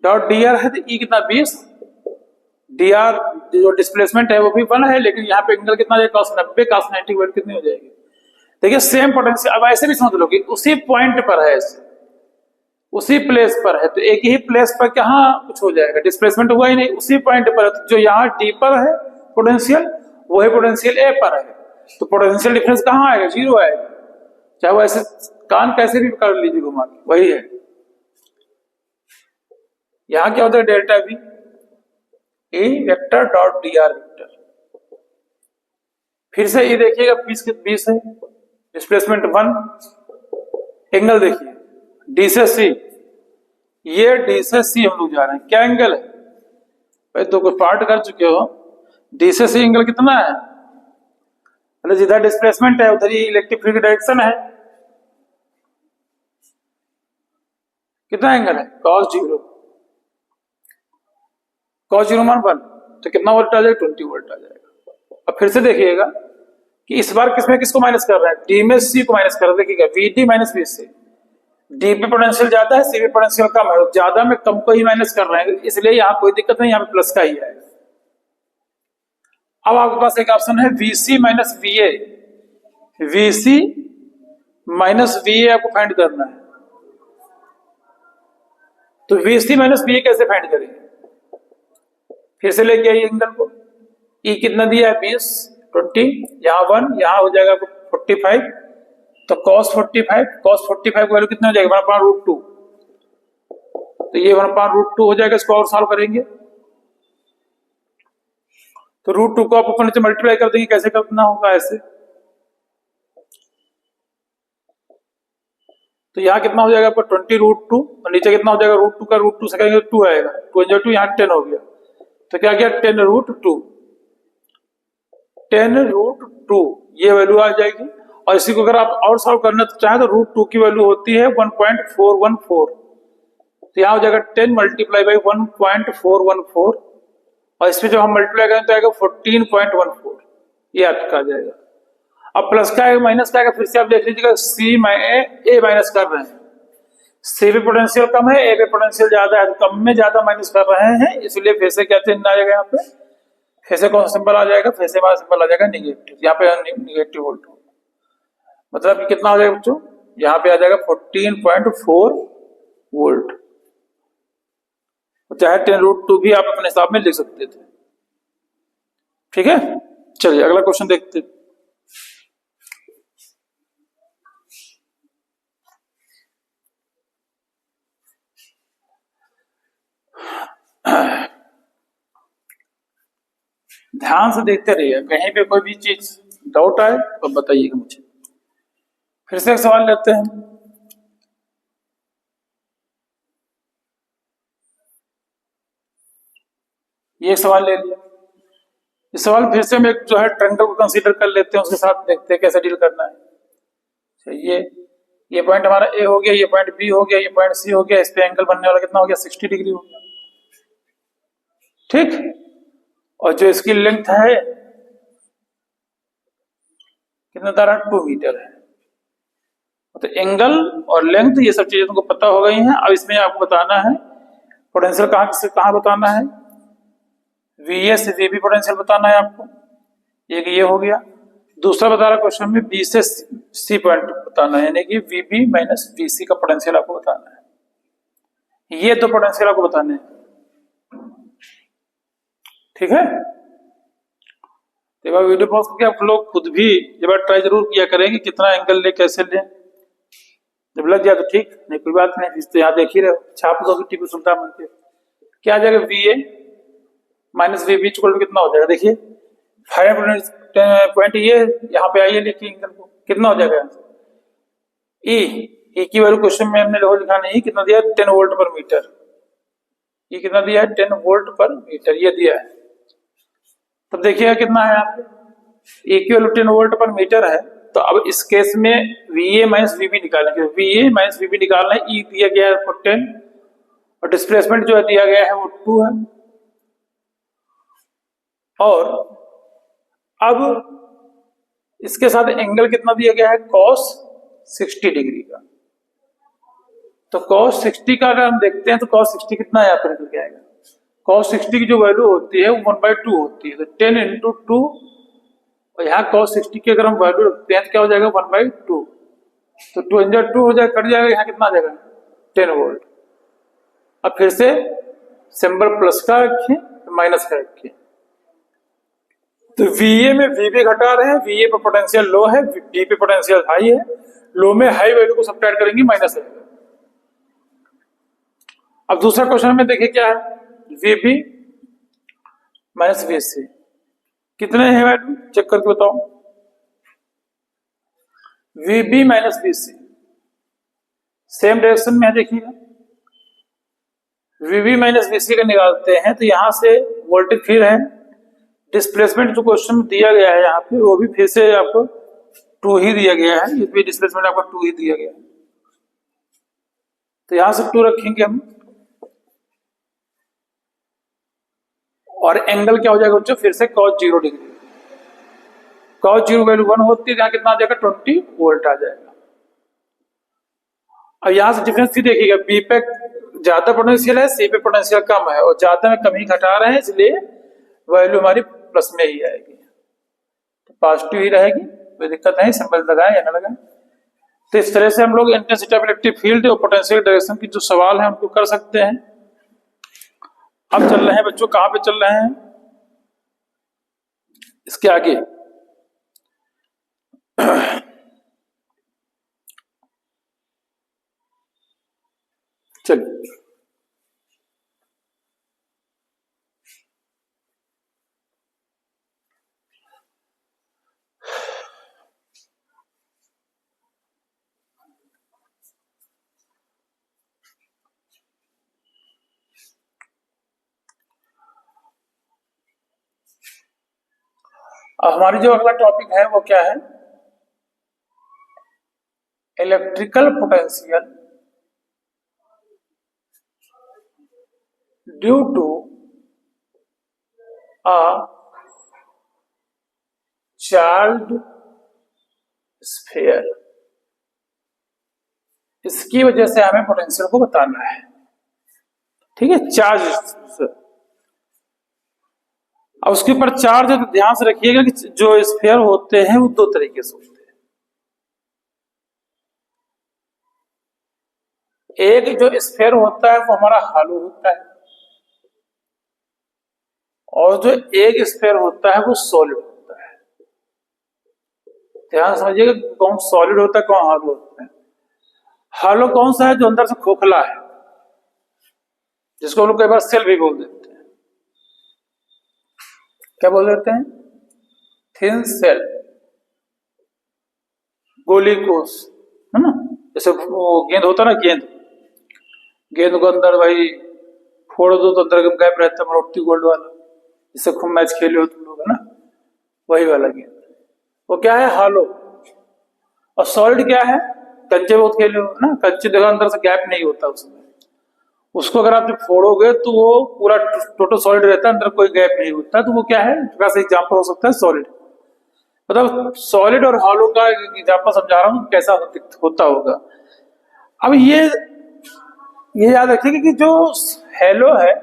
डॉट डी आर है तो ई कितना 20, डी आर जो डिस्प्लेसमेंट है वो भी 1 है, लेकिन यहाँ पे एंगल कितना हो जाएगा, cos 90, cos 90 वोल्ट कितनी हो जाएगी। देखिए सेम पोटेंशियल, अब ऐसे भी समझ लो कि उसी पॉइंट पर है, ऐसे उसी प्लेस पर है, तो एक ही प्लेस पर कहाँ कुछ हो जाएगा, डिस्प्लेसमेंट हुआ ही नहीं, उसी पॉइंट पर है, तो जो यहाँ डी पर है पोटेंशियल वही पोटेंशियल ए पर है, तो पोटेंशियल डिफरेंस कहाँ आएगा, 0 आएगा, चाहे वो ऐसे कान कैसे भी कर लीजिए घुमा के, वही है। यहां क्या होता है, delta V A vector dot D R vector. फिर से ये देखिएगा 20 है, डिस्प्लेसमेंट 1, एंगल देखिए डी से सी, ये डी से सी हम लोग जा रहे हैं, क्या एंगल है भाई, तो कुछ पार्ट कर चुके हो, डी से सी एंगल कितना है, मतलब जिधर डिस्प्लेसमेंट है उधर ही इलेक्ट्रिक फील्ड की डायरेक्शन है, कितना एंगल है, cos 0, cos 0 मान 1, तो कितना वोल्ट आ जाएगा, 20 वोल्ट आ जाएगा। अब फिर से देखिएगा कि इस बार किसमें किसको माइनस कर रहे हैं, डी में सी को माइनस कर रहे हैं, देखिएगा V D minus V C, D पे पोटेंशियल ज्यादा है, सी पे पोटेंशियल कम है, ज्यादा में कम को ही माइनस कर रहे हैं, इसलिए यहाँ कोई दिक्कत नहीं, यहाँ पे प्लस का ही है। अब आपके पास एक ऑप्शन है VC minus V A, VC minus V A आपको फाइंड करना है, तो वीसी माइनस वी ए कैसे फाइंड करेंगे, फिर से लेके आइए एंगल को, ई कितना दिया है 20, 20, यहाँ 1, यहाँ हो जाएगा 45, तो cos 45 की वैल्यू कितना हो जाएगा, 1/√2, तो ये 1/√2 हो जाएगा, इसको और सॉल्व करेंगे तो √2 को आप ऊपर नीचे मल्टीप्लाई कर देंगे, कैसे करना होगा ऐसे, तो यहाँ कितना हो जाएगा आपका 20√2, और नीचे कितना हो जाएगा √2 का √2 से करेंगे 2 आएगा, 2 यहाँ 10 हो गया, तो क्या गया 10√2, 10√2 ये वैल्यू आ जाएगी। और इसी को अगर आप और सॉल्व करना चाहें तो √2 की वैल्यू होती है 1.414, तो यहाँ हो जाएगा 10 मल्टीप्लाई बाई 1.414, और इसमें जब हम मल्टीप्लाई करें तो आएगा 14.14, ये आपका आ जाएगा। अब प्लस का आएगा माइनस का आएगा, फिर से आप देख लीजिएगा, सी ए माइनस कर रहे हैं, सी पे पोटेंशियल कम है, ए पे पोटेंशियल ज्यादा है, तो कम में ज्यादा माइनस कर रहे हैं, इसलिए फिर से क्या चिन्ह आ जाएगा यहाँ पे, फिर से कौन सा सिंबल आ जाएगा, फिर से हमारा सिंबल आ जाएगा निगेटिव, यहाँ पे निगेटिव वोल्ट, मतलब कितना हो जाएगा बच्चों, यहाँ पे आ जाएगा 14.4 वोल्ट, चाहे 10√2 भी आप अपने हिसाब में लिख सकते थे। ठीक है, चलिए अगला क्वेश्चन देखते हैं। ध्यान से देखते रहिए, कहीं पे कोई भी चीज डाउट आए तो बताइएगा मुझे। फिर से एक सवाल लेते हैं। ये सवाल ले लिया, इस सवाल फिर से हम एक जो है ट्रायंगल को कंसीडर कर लेते हैं, उसके साथ देखते हैं कैसे डील करना है। ये पॉइंट हमारा ए हो गया, ये पॉइंट बी हो गया, ये पॉइंट सी हो गया, इस पे एंगल बनने वाला कितना हो गया 60 डिग्री हो गया। ठीक, और जो इसकी लेंथ है कितना दायरा 2 मीटर है, तो एंगल और लेंथ ये सब चीजें तुमको पता हो गई हैं। अब इसमें आपको बताना है पोटेंशियल कहाँ से कहाँ बताना है, वीएस वीबी पोटेंशियल बताना है आपको, एक ये हो गया। दूसरा बता रहा क्वेश्चन में बी से सी पॉइंट बताना है, यानी कि वीबी माइनस वीसी का पोटेंशियल आपको बताना है, ये दो पोटेंशियल आपको बताने हैं। ठीक है, तो वीडियो पॉज करके आप लोग खुद भी एक बार ट्राई जरूर किया करें कि कितना एंगल ले कैसे लें, जब लग जाए तो ठीक, नहीं कोई बात नहीं, तो यहाँ देख ही रहे हो, छाप दो टीपी सुल्तान बन के, क्या आ जाएगा V A minus V B equal to कितना हो जाएगा, देखिए 5 पॉइंट ये यहाँ पे आइए, लिखिए एंगल को कितना हो जाएगा, ई की वैल्यू क्वेश्चन में हमने लिखा नहीं, कितना दिया 10 वोल्ट पर मीटर, ये कितना दिया है 10 वोल्ट पर मीटर ये दिया है। तब देखिएगा कितना है यहाँ पे, ए की वैल्यू 10 वोल्ट पर मीटर है, तो अब इस केस में वी ए माइनस वीबी निकालेंगे, वी ए माइनस वीबी निकालना है, ई दिया गया है 10 और डिस्प्लेसमेंट जो है दिया गया है वो 2 है, और अब इसके साथ एंगल कितना दिया गया है cos 60 डिग्री का, तो cos 60 का अगर हम देखते हैं तो cos 60 कितना यहाँ पर निकल के आएगा, cos 60 की जो वैल्यू होती है वो 1/2 होती है, तो 10 into 2, और यहाँ cos 60 की अगर हम वैल्यू रखते हैं तो क्या हो जाएगा 1/2, तो 2 इंजर 2 हो जाएगा, कट जाएगा, यहाँ कितना आ जाएगा 10 वोल्ट। अब फिर से सिंबल प्लस का रखें माइनस का रखें, तो VA में VB घटा रहे हैं, VA पे पोटेंशियल लो है, V पे पोटेंशियल हाई है, लो में हाई वैल्यू को सब्ट्रैक्ट करेंगे माइनस आएगा। अब दूसरा क्वेश्चन में देखिए क्या है, VB माइनस VC कितने हैं वैल्यू चेक करके बताओ, VB minus VC same direction में है, देखिएगा VB माइनस VC का निकालते हैं तो यहां से वोल्टेज फिर है, डिस्प्लेसमेंट जो क्वेश्चन दिया गया है यहाँ पे वो भी फिर से आपको 2 ही दिया गया है, इसमें डिस्प्लेसमेंट आपको 2 ही दिया गया है, तो यहां से 2 रखेंगे हम, और एंगल क्या हो जाएगा बच्चों फिर से cos 0 डिग्री, cos 0 वैल्यू 1 होती है, यहाँ कितना आ जाएगा 20 वोल्ट आ जाएगा। अब यहां से डिफरेंस भी देखिएगा, बी पे ज्यादा पोटेंशियल है, सी पे पोटेंशियल कम है, और ज्यादा में कम ही घटा रहे हैं, इसलिए वैल्यू हमारी प्लस में ही आएगी, तो पॉजिटिव ही रहेगी, कोई दिक्कत नहीं, सिंबल लगाए या ना लगाए। तो इस तरह से हम लोग इंटेंसिटी ऑफ इलेक्ट्रिक फील्ड और पोटेंशियल डायरेक्शन की जो सवाल है उनको कर सकते हैं। अब चल रहे हैं बच्चों, कहां पे चल रहे हैं, इसके आगे चलिए अब हमारी जो अगला टॉपिक है वो क्या है, electrical potential due to a charged sphere. इसकी वजह से हमें पोटेंशियल को बताना है, ठीक है, चार्ज। अब उसके ऊपर चार्ज है तो ध्यान से रखिएगा कि जो स्फीयर होते हैं वो दो तरीके से होते हैं। एक जो स्फीयर होता है वो हमारा हालो होता है, और जो एक स्फीयर होता है वो सॉलिड होता है। ध्यान समझिएगा कौन सॉलिड होता है कौन हालो होता है। हालो कौन सा है, जो अंदर से खोखला है, जिसको हम लोग कई बार सेल भी बोल देते हैं। क्या बोल देते हैं, थिन सेल, गोली कोष, है ना। जैसे वो गेंद होता है ना, गेंद को अंदर भाई फोड़ दो तो अंदर गैप रहता है, मोटी गोल्ड वाला, जिससे खूब मैच खेले हो तुम लोग, है ना, वही वाला गेंद। वो क्या है, हालो। और सॉलिड क्या है, कंचे बहुत खेले हो ना, कंचे जगह अंदर से गैप नहीं होता उसमें, उसको अगर आप जब फोड़ोगे तो वो पूरा टोटल सॉलिड रहता है, अंदर कोई गैप नहीं होता। तो वो क्या है, एग्जाम्पल हो सकता है सॉलिड। मतलब सॉलिड और हॉलो का एग्जाम्पल समझा रहा हूं कैसा होता होगा। अब ये याद रखिएगा कि जो हेलो है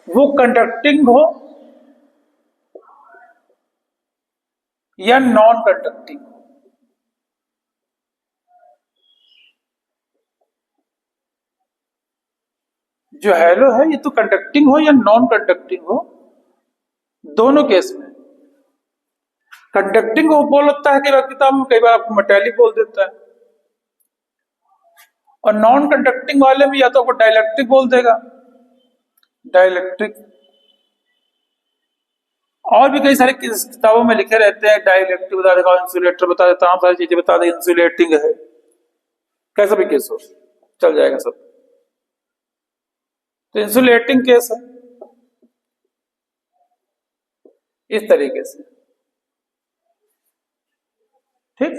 वो कंडक्टिंग हो या नॉन कंडक्टिंग हो। जो हेलो है ये तो कंडक्टिंग हो या नॉन कंडक्टिंग हो, दोनों केस में। कंडक्टिंग को बोल सकता है कई बार किताब में, कई बार आपको मेटेलिक बोल देता है, और नॉन कंडक्टिंग वाले में या तो आपको डाइलेक्ट्रिक बोल देगा, डाइलेक्ट्रिक। और भी कई सारे किताबों में लिखे रहते हैं, डाइलेक्ट्रिक बता देगा, इंसुलेटर बता देता, तमाम सारी चीजें बता देगा, इंसुलेटिंग है, कैसा भी केस हो चल जाएगा सब। तो इंसुलेटिंग केस है इस तरीके से, ठीक।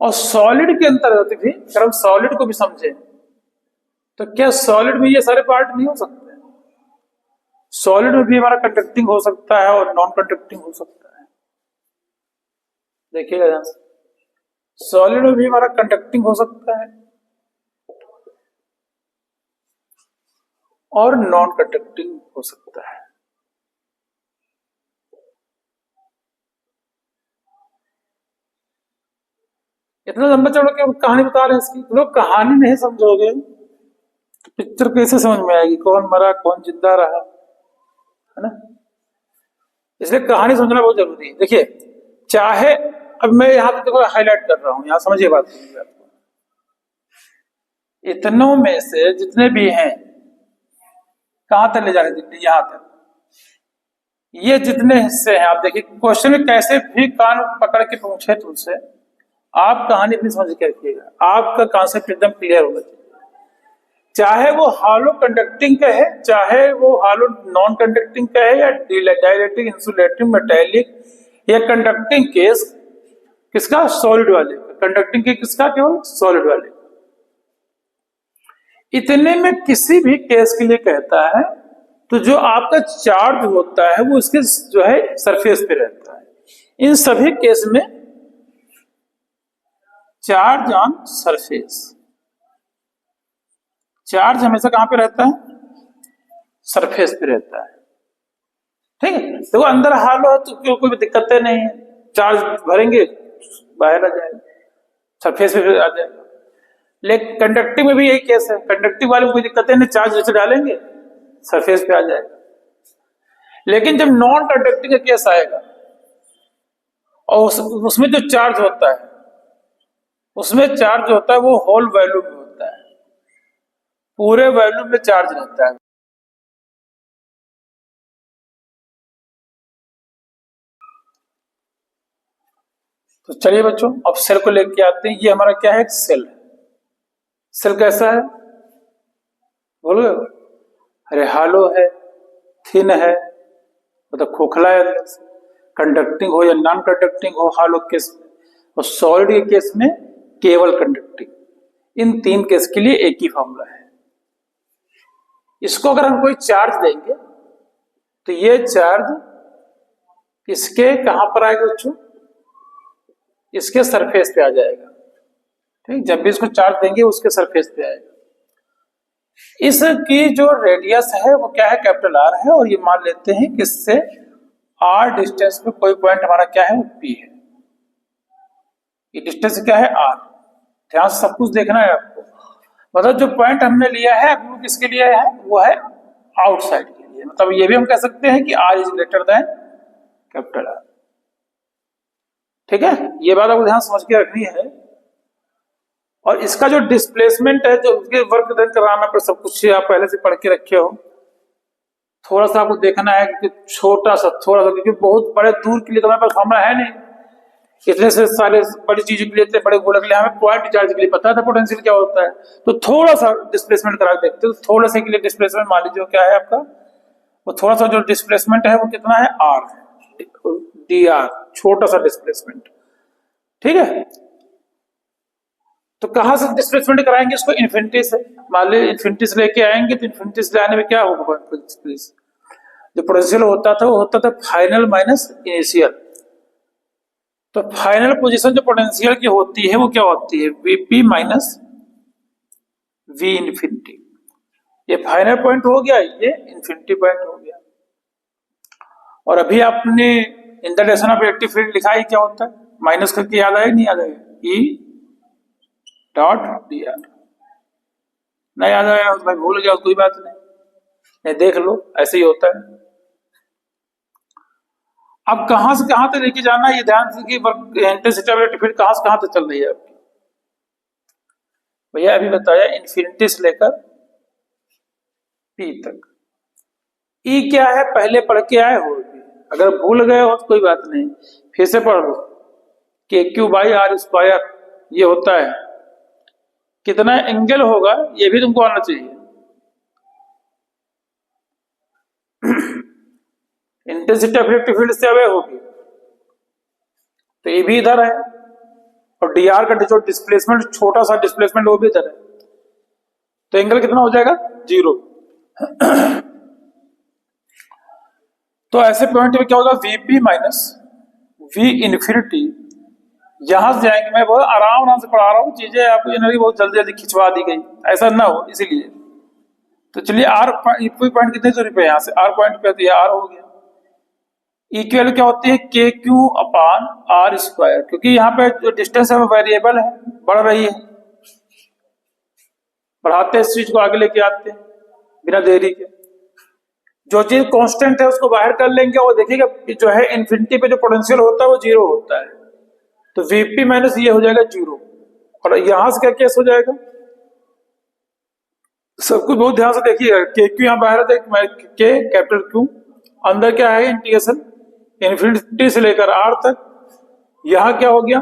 और सॉलिड के अंतर्गत भी अगर हम सॉलिड को भी समझें तो क्या सॉलिड में ये सारे पार्ट नहीं हो सकते? सॉलिड में भी हमारा कंडक्टिंग हो सकता है और नॉन कंडक्टिंग हो सकता है। देखिएगा ध्यान से, सॉलिड में भी हमारा कंडक्टिंग हो सकता है और नॉन कंडक्टिंग हो सकता है। इतना लंबा चौड़ा क्या कहानी बता रहे हैं इसकी, लोग कहानी नहीं समझोगे तो पिक्चर कैसे समझ में आएगी, कौन मरा कौन जिंदा रहा, है ना। इसलिए कहानी समझना बहुत जरूरी है। देखिए, चाहे अब मैं यहां पे देखो हाईलाइट कर रहा हूं, यहां समझिए बात को। इतनों में से जितने भी हैं, कहां तक ले जा रहे हैं, यहां तक, ये जितने हिस्से हैं, आप देखिए क्वेश्चन में कैसे भी कान पकड़ के पूछे तुमसे, आप कहानी अपनी समझ के रखिएगा, आपका कॉन्सेप्ट एकदम क्लियर होगा। चाहे वो हालो कंडक्टिंग का है, चाहे वो हालो नॉन कंडक्टिंग का है, या डाइलेक्ट्रिक, इंसुलेटिंग, मेटेलिक, या कंडक्टिंग केस किसका, सॉलिड वाले का। कंडक्टिंग के किसका, केवल सॉलिड वाले। इतने में किसी भी केस के लिए कहता है तो जो आपका चार्ज होता है वो इसके जो है सरफेस पे रहता है। इन सभी केस में चार्ज ऑन सरफेस, चार्ज हमेशा कहां पे रहता है, सरफेस पे रहता है, ठीक है। देखो अंदर हालो है तो कोई दिक्कतें नहीं है, चार्ज भरेंगे बाहर आ जाएगा, सरफेस पे आ जाएगा। लेकिन कंडक्टिंग में भी यही केस है, कंडक्टिंग वाले में कोई दिक्कतें नहीं, चार्ज जैसे डालेंगे सरफेस पे आ जाएगा। लेकिन जब नॉन कंडक्टिंग का केस आएगा और उसमें जो चार्ज होता है, उसमें चार्ज होता है वो होल वॉल्यूम में होता है, पूरे वॉल्यूम में चार्ज रहता है। तो चलिए बच्चों, अब सेल को लेके आते हैं। ये हमारा क्या है, सेल। सेल कैसा है बोलो, अरे हालो है, थिन है, मतलब खोखला है अंदर से। कंडक्टिंग हो या नॉन कंडक्टिंग हो हॉलो केस में, और सॉलिड के केस में केवल कंडक्टिंग। इन तीन केस के लिए एक ही फॉर्मूला है। इसको अगर हम कोई चार्ज देंगे तो ये चार्ज इसके कहां पर आएगा बच्चों, इसके सरफेस पे आ जाएगा। ठीक, जब भी इसको चार्ज देंगे उसके सरफेस पे आएगा। इसकी जो रेडियस है वो क्या है, कैपिटल आर है, और ये मान लेते हैं कि इससे आर डिस्टेंस पे कोई पॉइंट हमारा क्या है, वो पी है। ये डिस्टेंस क्या है, आर। ध्यान से सब कुछ देखना है आपको। मतलब जो पॉइंट हमने लिया है अभी वो किसके लिए है, वो है आउटसाइड के लिए। मतलब ये भी हम कह सकते हैं कि R is greater than capital R. ठीक है, ये बात आपको ध्यान समझ के रखनी है। और इसका जो डिस्प्लेसमेंट है, जो उसके वर्क डन कराना पर सब कुछ आप पहले से पढ़ के रखे हो। थोड़ा सा आपको देखना है कि थोड़ा सा, क्योंकि बहुत बड़े दूर के लिए तो हमारे पास फॉर्मूला है नहीं। इतने से सारे बड़ी चीजों के लिए, इतने बड़े गोलक के लिए हमें पॉइंट चार्ज के लिए पता था पोटेंशियल क्या होता है। तो थोड़ा सा डिस्प्लेसमेंट करा देखते हो। थोड़ा सा के लिए डिस्प्लेसमेंट मान लीजिए क्या है आपका, वो थोड़ा सा जो डिस्प्लेसमेंट है वो कितना है, आर, डी आर, छोटा सा डिस्प्लेसमेंट। ठीक है, तो कहां से डिस्प्लेसमेंट कराएंगे इसको, इन्फिनिटी से। मान लीजिए इन्फिनिटी से लेके आएंगे तो इन्फिनिटी से आने में क्या होगा, जो पोटेंशियल होता था वो होता था फाइनल माइनस इनिशियल। तो फाइनल पोजीशन जो पोटेंशियल की होती है वो क्या होती है, वीपी माइनस वी इन्फिनिटी। ये फाइनल पॉइंट हो गया, ये इन्फिनिटी पॉइंट हो गया। और अभी आपने in the direction of electric field लिखा है, क्या होता है, माइनस करके याद आएगा नहीं याद आएगा, ई डॉट डी आर। नहीं याद आया तो भाई भूल गया, कोई बात नहीं, देख लो ऐसे ही होता है। अब कहां से कहां तक लेके जाना है, ये ध्यान से कि इंटेंसिटी ऑफ इलेक्ट्रिक फील्ड कहां से कहां तक चल रही है आपकी। भैया अभी बताया इन्फिनिटी से लेकर पी तक। ई क्या है पहले पढ़ के आए हो, अगर भूल गए हो तो कोई बात नहीं, फिर से पढ़ लो। के क्यू बाई आर स्क्वायर ये होता है, कितना एंगल होगा ये भी तुमको आना चाहिए। इंटेंसिटी ऑफ इलेक्ट्रिक फील्ड से अवे होगी, तो ये भी इधर है, और डी आर का जो डिस्प्लेसमेंट, छोटा सा डिस्प्लेसमेंट, वो भी इधर है। तो एंगल कितना हो जाएगा, 0। तो ऐसे पॉइंट में क्या होगा, वीपी माइनस वी इन्फिनिटी। यहां से जाएंगे, मैं बहुत आराम से पढ़ा रहा हूँ, चीजें आपको जनरली बहुत जल्दी जल्दी खिंचवा दी गई, ऐसा ना हो इसीलिए। तो चलिए आर पॉइंट कितने दूरी पे, यहाँ से आर पॉइंट पे, तो ये आर हो गया। ई की वैल्यू क्या होती है, के क्यू अपान आर स्क्वायर, क्योंकि यहाँ पे जो डिस्टेंस है वो वेरिएबल है, बढ़ रही है। बढ़ाते हैं इस चीज को, आगे लेके आते हैं बिना देरी के। जो चीज कांस्टेंट है उसको बाहर कर लेंगे, और देखिएगा जो है इन्फिनिटी पे जो पोटेंशियल होता है वो 0 होता है। तो वीपी माइनस ये हो जाएगा 0, और यहां से क्या केस हो जाएगा, सब कुछ बहुत ध्यान से देखिए। के क्यू यहाँ बाहर है, के कैपिटल क्यू, अंदर क्या है इंटीग्रेशन इन्फिनिटी से लेकर आर तक। यहां क्या हो गया,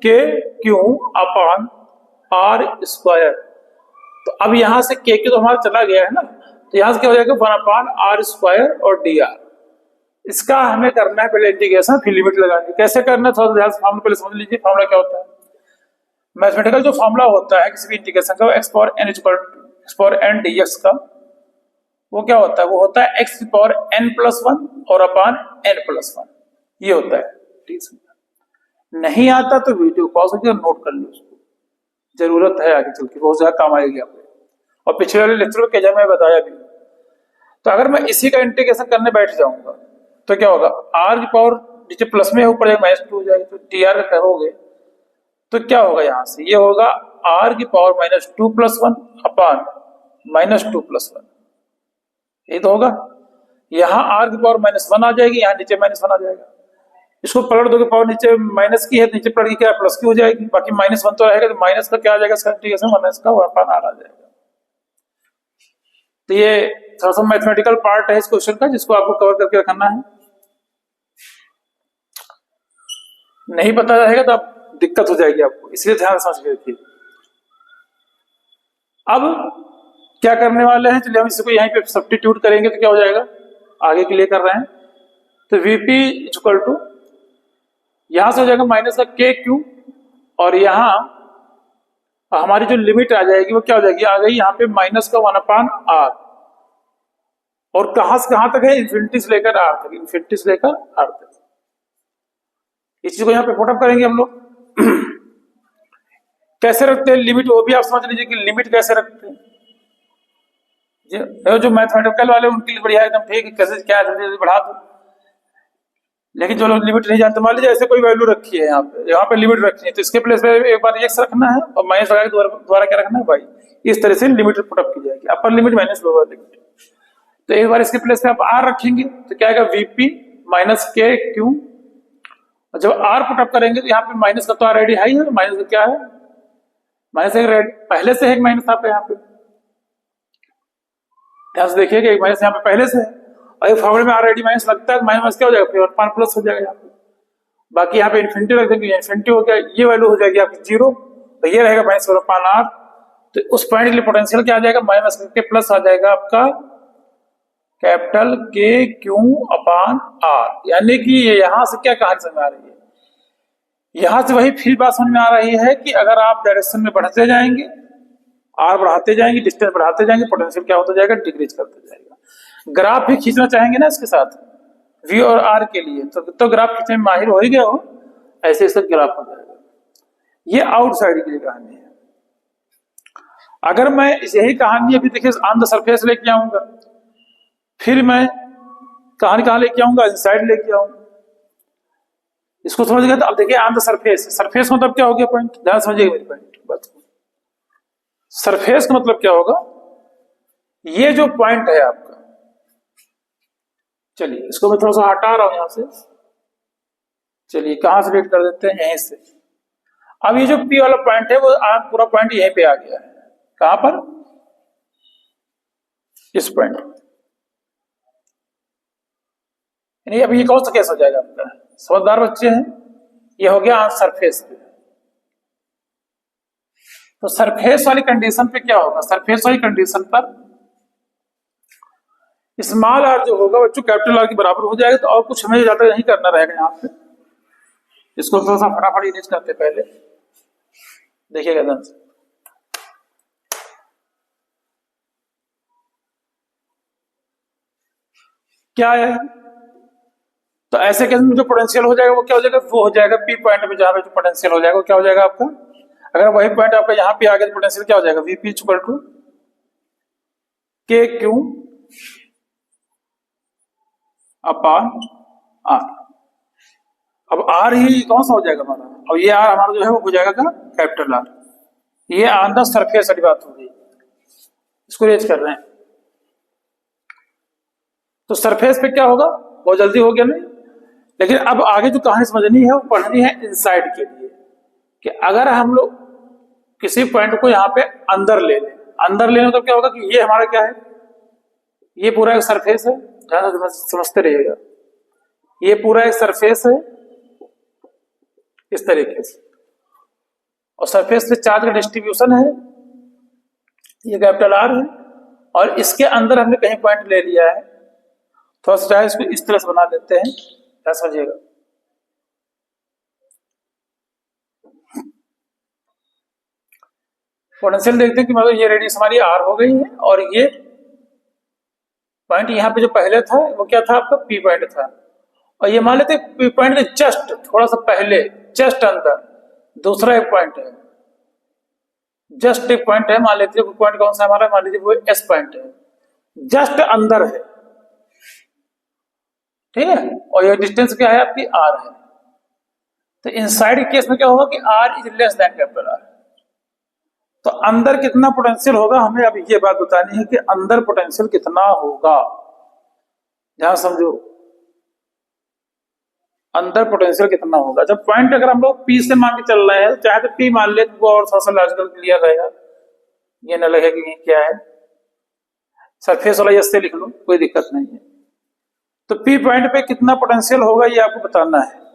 के क्यू अपान आर स्क्वायर। तो अब यहां से के क्यू तो हमारा चला गया है ना, तो यहां से क्या हो जाएगा, 1 अपान आर स्क्वायर और डी आर। इसका हमें करना है पहले इंटीग्रेशन, फिर लिमिट लगानी। कैसे करना है थोड़ा ध्यान से फॉर्मूला पहले समझ लीजिए। फॉर्मूला क्या होता है, मैथमेटिकल जो फॉर्मूला होता है किसी भी इंटीग्रेशन का, X power N equal X power N DX का, वो क्या होता है, वो होता है एक्स पावर एन प्लस 1 और अपान एन प्लस 1, ये होता है। नहीं आता तो वीडियो पॉज करके नोट कर लो, उसको जरूरत है आगे चल के, बहुत ज्यादा काम आएगी आपको। और पिछले वाले लेक्चर में क्या मैं बताया भी। तो अगर मैं इसी का इंटीग्रेशन करने बैठ जाऊंगा तो क्या होगा, आर की पावर नीचे प्लस में ऊपर माइनस 2 हो जाएगी, तो डी आर का करोगे तो क्या होगा, यहां से ये होगा आर की power minus 2 plus 1 upon minus 2 plus 1, ये तो होगा। यहां आर की पावर माइनस 1 आ जाएगी, यहां नीचे माइनस 1 आ जाएगा। इसको पलट दोगे, पावर नीचे माइनस की है, नीचे पलट के क्या प्लस की हो जाएगी, बाकी माइनस 1 तो रहेगा, तो माइनस का क्या आ जाएगा, इसका इंटीग्रेशन माइनस का अपान आर आ जाएगा। तो ये थोड़ा सा मैथमेटिकल पार्ट है इस क्वेश्चन का, जिसको आपको कवर करके रखना है। नहीं पता रहेगा तो आप दिक्कत हो जाएगी आपको, इसलिए ध्यान समझ के रखिए। अब क्या करने वाले हैं, चलिए हम इसको यहीं पे सब्स्टिट्यूट करेंगे तो क्या हो जाएगा, आगे के लिए कर रहे हैं। तो Vp इक्वल टू यहां से हो जाएगा माइनस का के क्यू, और यहां हमारी जो लिमिट आ जाएगी वो क्या हो जाएगी, आ गई यहाँ पे माइनस का 1/r, और कहां से कहां तक है, इन्फिनिटी से लेकर r तक, इन्फिनिटी से लेकर r तक। इस चीज को यहाँ पे पुटअप करेंगे हम लोग। कैसे रखते हैं लिमिट, वो भी आप समझ लीजिए कि लिमिट कैसे रखते हैं। जो मैथमेटिकल वाले उनके लिए बढ़िया एकदम ठीक है, कैसे क्या जल्दी जल्दी बढ़ा दो। लेकिन जो लोग लिमिट नहीं जानते, मान लीजिए ऐसे कोई वैल्यू रखी है यहाँ पे लिमिट रखी है, तो इसके प्लेस पे एक बार एक्स रखना है और माइनस लगा के दोबारा क्या रखना है, वाई। इस तरह से लिमिट पुटअप की जाएगी, upper limit minus lower limit. तो एक बार इसके प्लेस पे आप आर रखेंगे तो क्या आएगा, वीपी माइनस के क्यू। जब आर पुटअप करेंगे तो यहाँ पे माइनस का तो ऑलरेडी हाई है, माइनस का क्या है, माइनस एक पहले से एक माइनस था यहाँ पे, ध्यान से देखिएगा एक माइनस यहाँ पे पहले से है, और एक फॉर्मूले में ऑलरेडी माइनस लगता है, माइनस क्या हो जाएगा, फिर 1 प्लस हो जाएगा यहाँ पे। बाकी यहाँ पे इन्फिनिटी रख देंगे, इन्फिनिटी हो गया, ये वैल्यू हो जाएगी आपकी 0, तो ये रहेगा माइनस 1/r। तो उस पॉइंट के लिए पोटेंशियल क्या आ जाएगा, माइनस के प्लस आ जाएगा आपका कैपिटल के क्यू अपान आर। यानी कि यहां से क्या कहानी समझ आ रही है, यहां से वही फिर बात समझ में आ रही है कि अगर आप डायरेक्शन में बढ़ते जाएंगे, आर बढ़ाते जाएंगे, डिस्टेंस बढ़ाते जाएंगे, पोटेंशियल क्या होता जाएगा, डिक्रीज करते जाएगा। ग्राफ भी खींचना चाहेंगे ना इसके साथ वी और आर के लिए, तो ग्राफ खींचने में माहिर हो ही गया हो, ऐसे ऐसे ग्राफ हो जाएगा। ये आउटसाइड की कहानी है। अगर मैं यही कहानी अभी देखिए ऑन द सरफेस लेके आऊंगा, फिर मैं कहानी कहां लेके आऊंगा, इनसाइड लेके आऊंगा, इसको समझ गए। तो अब देखिए ऑन द सरफेस, सरफेस मतलब क्या हो गया, पॉइंट, ध्यान समझिएगा मेरी पॉइंट बात को। सरफेस का मतलब क्या होगा, ये जो पॉइंट है आपका, चलिए इसको मैं थोड़ा सा हटा रहा हूं यहां से, चलिए कहां से रीड कर देते हैं, यहीं से। अब ये जो पी वाला पॉइंट है वो पूरा पॉइंट यहीं पे आ गया है, कहां पर, इस पॉइंट। यानी अब ये कौन सा केस हो जाएगा आपका, समझदार बच्चे हैं, ये हो गया सरफेस पे। तो सरफेस वाली कंडीशन पे क्या होगा, सरफेस वाली कंडीशन पर स्मॉल आर जो होगा बच्चों कैपिटल आर के बराबर हो जाएगा। तो और कुछ हमें ज्यादा नहीं करना रहेगा यहाँ पे, इसको थोड़ा सा फटाफट इरेज करते पहले, देखिएगा ध्यान से। क्या है, तो ऐसे केस में जो पोटेंशियल हो जाएगा वो क्या हो जाएगा, वो हो जाएगा पी पॉइंट में जहां पे जो पोटेंशियल हो जाएगा वो क्या हो जाएगा आपका, अगर वही पॉइंट आपका यहाँ पे आ गया तो पोटेंशियल क्या हो जाएगा, वीपी इक्वल टू के क्यू अपान आर। अब आर ही कौन सा हो जाएगा हमारा, अब ये आर हमारा जो है वो हो जाएगा का कैपिटल आर। ये ऑन द सरफेस वाली बात हो गई, इसको रेज कर रहे हैं। तो सरफेस पे क्या होगा, बहुत जल्दी हो गया नहीं, लेकिन अब आगे जो कहानी समझनी है वो पढ़नी है इनसाइड के लिए, कि अगर हम लोग किसी पॉइंट को यहाँ पे अंदर ले लें, अंदर लेने मतलब क्या होगा कि ये हमारा क्या है, ये पूरा एक सरफेस है, ध्यान से समझते रहिएगा, ये पूरा एक सरफेस है इस तरीके से, और सरफेस पे चार्ज का डिस्ट्रीब्यूशन है, ये कैपिटल आर है, और इसके अंदर हमने कहीं पॉइंट ले लिया है। थोड़ा सा इसको इस तरह से बना देते हैं, क्या समझिएगा। पोटेंशियल देखते हैं कि मतलब ये रेडियस हमारी आर हो गई है, और ये पॉइंट यहाँ पे जो पहले था वो क्या था आपका, पी पॉइंट था, और ये मान लेते पी पॉइंट के जस्ट थोड़ा सा पहले, जस्ट अंदर दूसरा एक पॉइंट है, जस्ट एक पॉइंट है, मान लेते पॉइंट कौन सा हमारा, मान लीजिए वो एस पॉइंट है, जस्ट अंदर है, ठीक है, और ये डिस्टेंस क्या है आपकी आर है। तो इनसाइड केस में क्या होगा कि R is less than capital R. तो अंदर कितना पोटेंशियल होगा, हमें अब ये बात बतानी है कि अंदर पोटेंशियल कितना होगा, ध्यान समझो, अंदर पोटेंशियल कितना होगा। जब पॉइंट अगर हम लोग पी से मान के चल रहे हैं, चाहे तो पी मान ले तो वो और थोड़ा लॉजिकल क्लियर रहेगा, ये न लगे कि क्या है, सरफेस वाला एस से लिख लो, कोई दिक्कत नहीं है। तो पी पॉइंट पे कितना पोटेंशियल होगा ये आपको बताना है।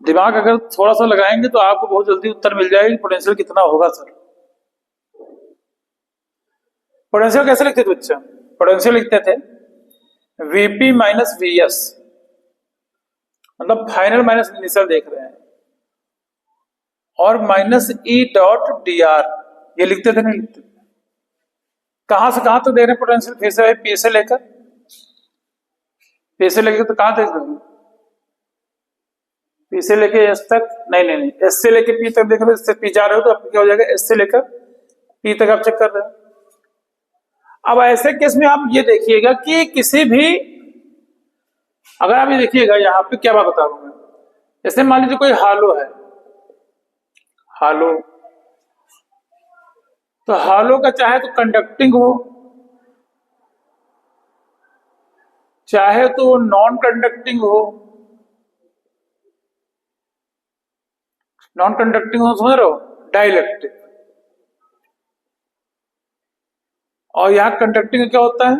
दिमाग अगर थोड़ा सा लगाएंगे तो आपको बहुत जल्दी उत्तर मिल जाएगा कि पोटेंशियल कितना होगा सर। पोटेंशियल कैसे लिखते थे बच्चा, पोटेंशियल लिखते थे वीपी माइनस वी एस, मतलब फाइनल माइनस इनिशियल देख रहे हैं, और minus E dot D R, ये लिखते थे नहीं लिखते थे? कहां से कहां तो दे रहे हैं पोटेंशियल, फिर से पी से लेकर तो कहां देख रहे हैं? पी से लेके एस तक, नहीं, एस से लेके पी तक देख रहे हो, इससे पी जा रहे हो तो आपको क्या हो जाएगा, एस से लेकर पी तक आप चेक कर रहे हो। अब ऐसे केस में आप ये देखिएगा कि किसी भी, अगर आप ये देखिएगा यहां पे क्या बात बता रहा हूं मैं, जैसे मान लीजिए कोई हालो है, हालो, तो हालो का चाहे तो कंडक्टिंग हो, चाहे तो नॉन कंडक्टिंग हो, नॉन कंडक्टिंग हो समझ रहे हो, डाइलेक्ट्रिक। और यहां कंडक्टिंग क्या होता है,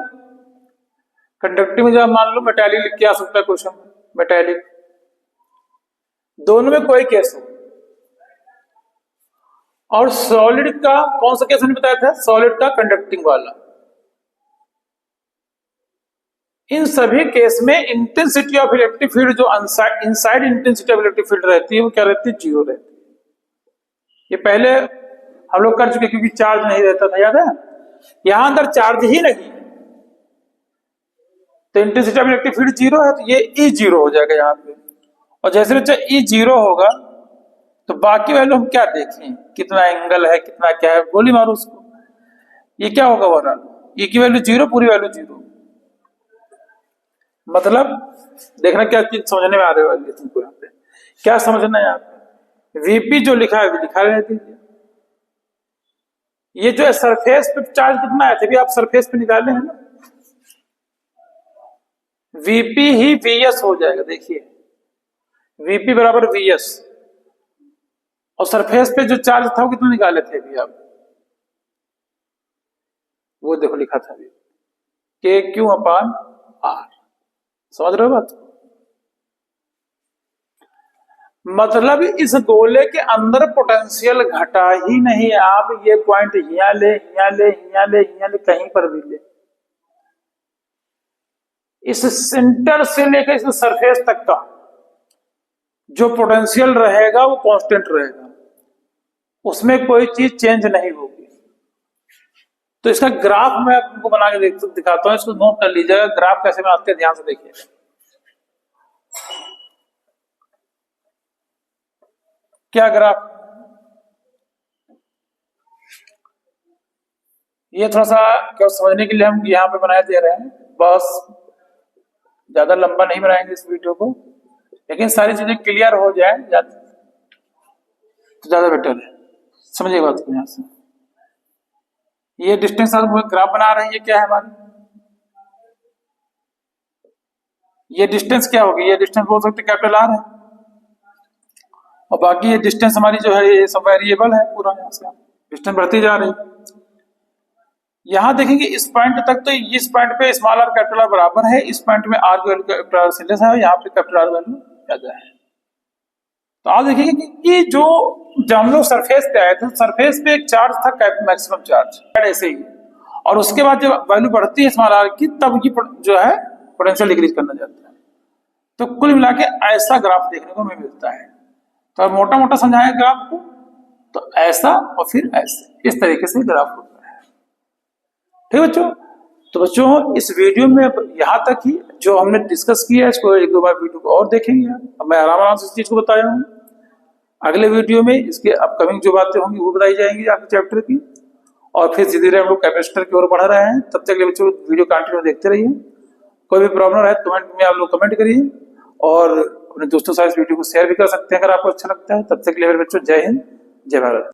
कंडक्टिंग में जब मान लो मेटालिक लिख के आ सकता है क्वेश्चन में, मेटालिक, दोनों में कोई केस हो। और सॉलिड का कौन सा केस हमने बताया था, सॉलिड का कंडक्टिंग वाला। इन सभी केस में इंटेंसिटी ऑफ इलेक्ट्रिक फील्ड जो inside intensity of electric field रहती है वो क्या रहती है, जीरो रहती है। ये पहले हम लोग कर चुके, क्योंकि चार्ज नहीं रहता था, याद है? यहां अंदर चार्ज ही नहीं, तो intensity of electric field zero है, तो ये ई जीरो हो जाएगा यहाँ पे। और जैसे बच्चा ई जीरो होगा तो बाकी वैल्यू हम क्या देखें, कितना एंगल है, कितना क्या है, गोली मारो उसको, ये क्या होगा ओवरऑल, ई की वैल्यू जीरो, पूरी वैल्यू जीरो। मतलब देखना क्या चीज समझने में आ रही है तुमको, यहाँ पे क्या समझना है, यहाँ पे वीपी जो लिखा है लिखा रहने दीजिए। ये जो है सरफेस पे चार्ज कितना है, भी आप सरफेस पे निकाले हैं ना, वीपी ही वीएस हो जाएगा। देखिए वीपी बराबर वीएस, और सरफेस पे जो चार्ज था वो कितना निकाले थे अभी आप, वो देखो लिखा था अभी, के क्यू अपान आर। समझ रहे हो बात? मतलब इस गोले के अंदर पोटेंशियल घटा ही नहीं, आप ये पॉइंट यहाँ ले, यहाँ ले, यहाँ ले, यहाँ ले, कहीं पर भी ले, इस सेंटर से लेकर इस सरफेस तक का जो पोटेंशियल रहेगा वो कांस्टेंट रहेगा, उसमें कोई चीज चेंज नहीं होगी। तो इसका ग्राफ मैं आपको बना के दिखाता हूं, इसको नोट कर लीजिएगा, ग्राफ कैसे बनाते हैं ध्यान से देखिए। क्या ग्राफ, ये थोड़ा सा क्या समझने के लिए हम यहाँ पे बनाए दे रहे हैं, बस ज्यादा लंबा नहीं बनाएंगे इस वीडियो को, लेकिन सारी चीजें क्लियर हो जाए तो ज्यादा बेटर है। समझिए बात को, यहाँ से ये डिस्टेंस ग्राफ बना रहे हैं, ये क्या है हमारी, ये डिस्टेंस क्या होगी, ये डिस्टेंस बोल सकते कैपिटल आर है, और बाकी ये डिस्टेंस हमारी जो है ये सब वेरिएबल है पूरा, यहाँ से डिस्टेंस बढ़ती जा रही है। यहां देखेंगे इस पॉइंट तक, तो इस पॉइंट पे स्मॉल आर कैपिटल आर बराबर है, इस पॉइंट में आर की वैल्यू कैपिटल आर से लेस है, यहाँ पे कैपिटल आर वैल्यू ज्यादा है। तो आप देखिए कि जो जब हम लोग सरफेस पे आए थे, सरफेस पे एक चार्ज था मैक्सिमम चार्ज ऐसे ही, और उसके बाद जब वैल्यू बढ़ती है स्मॉल आर की, तब की जो है पोटेंशियल डिक्रीज करना जाता है। तो कुल मिला के ऐसा ग्राफ देखने को हमें मिलता है। तो मोटा मोटा समझाएं ग्राफ को, तो ऐसा और फिर ऐसे, इस तरीके से ग्राफ होता है। ठीक बच्चों, तो बच्चों इस वीडियो में यहाँ तक ही जो हमने डिस्कस किया है, इसको एक दो बार वीडियो को और देखेंगे। अब मैं आराम से इस चीज को बताया हूँ, अगले वीडियो में इसके अपकमिंग जो बातें होंगी वो बताई जाएंगी आपके चैप्टर की, और फिर धीरे धीरे हम लोग कैपेसिटर की ओर बढ़ रहे हैं। तब तक के लिए बच्चों वीडियो कंटिन्यू देखते रहिए। कोई भी प्रॉब्लम रहे कमेंट में आप लोग कमेंट करिए, और अपने दोस्तों के साथ इस वीडियो को शेयर भी कर सकते हैं अगर आपको अच्छा लगता है। तब तक के लिए मेरे बच्चों जय हिंद, जय भारत।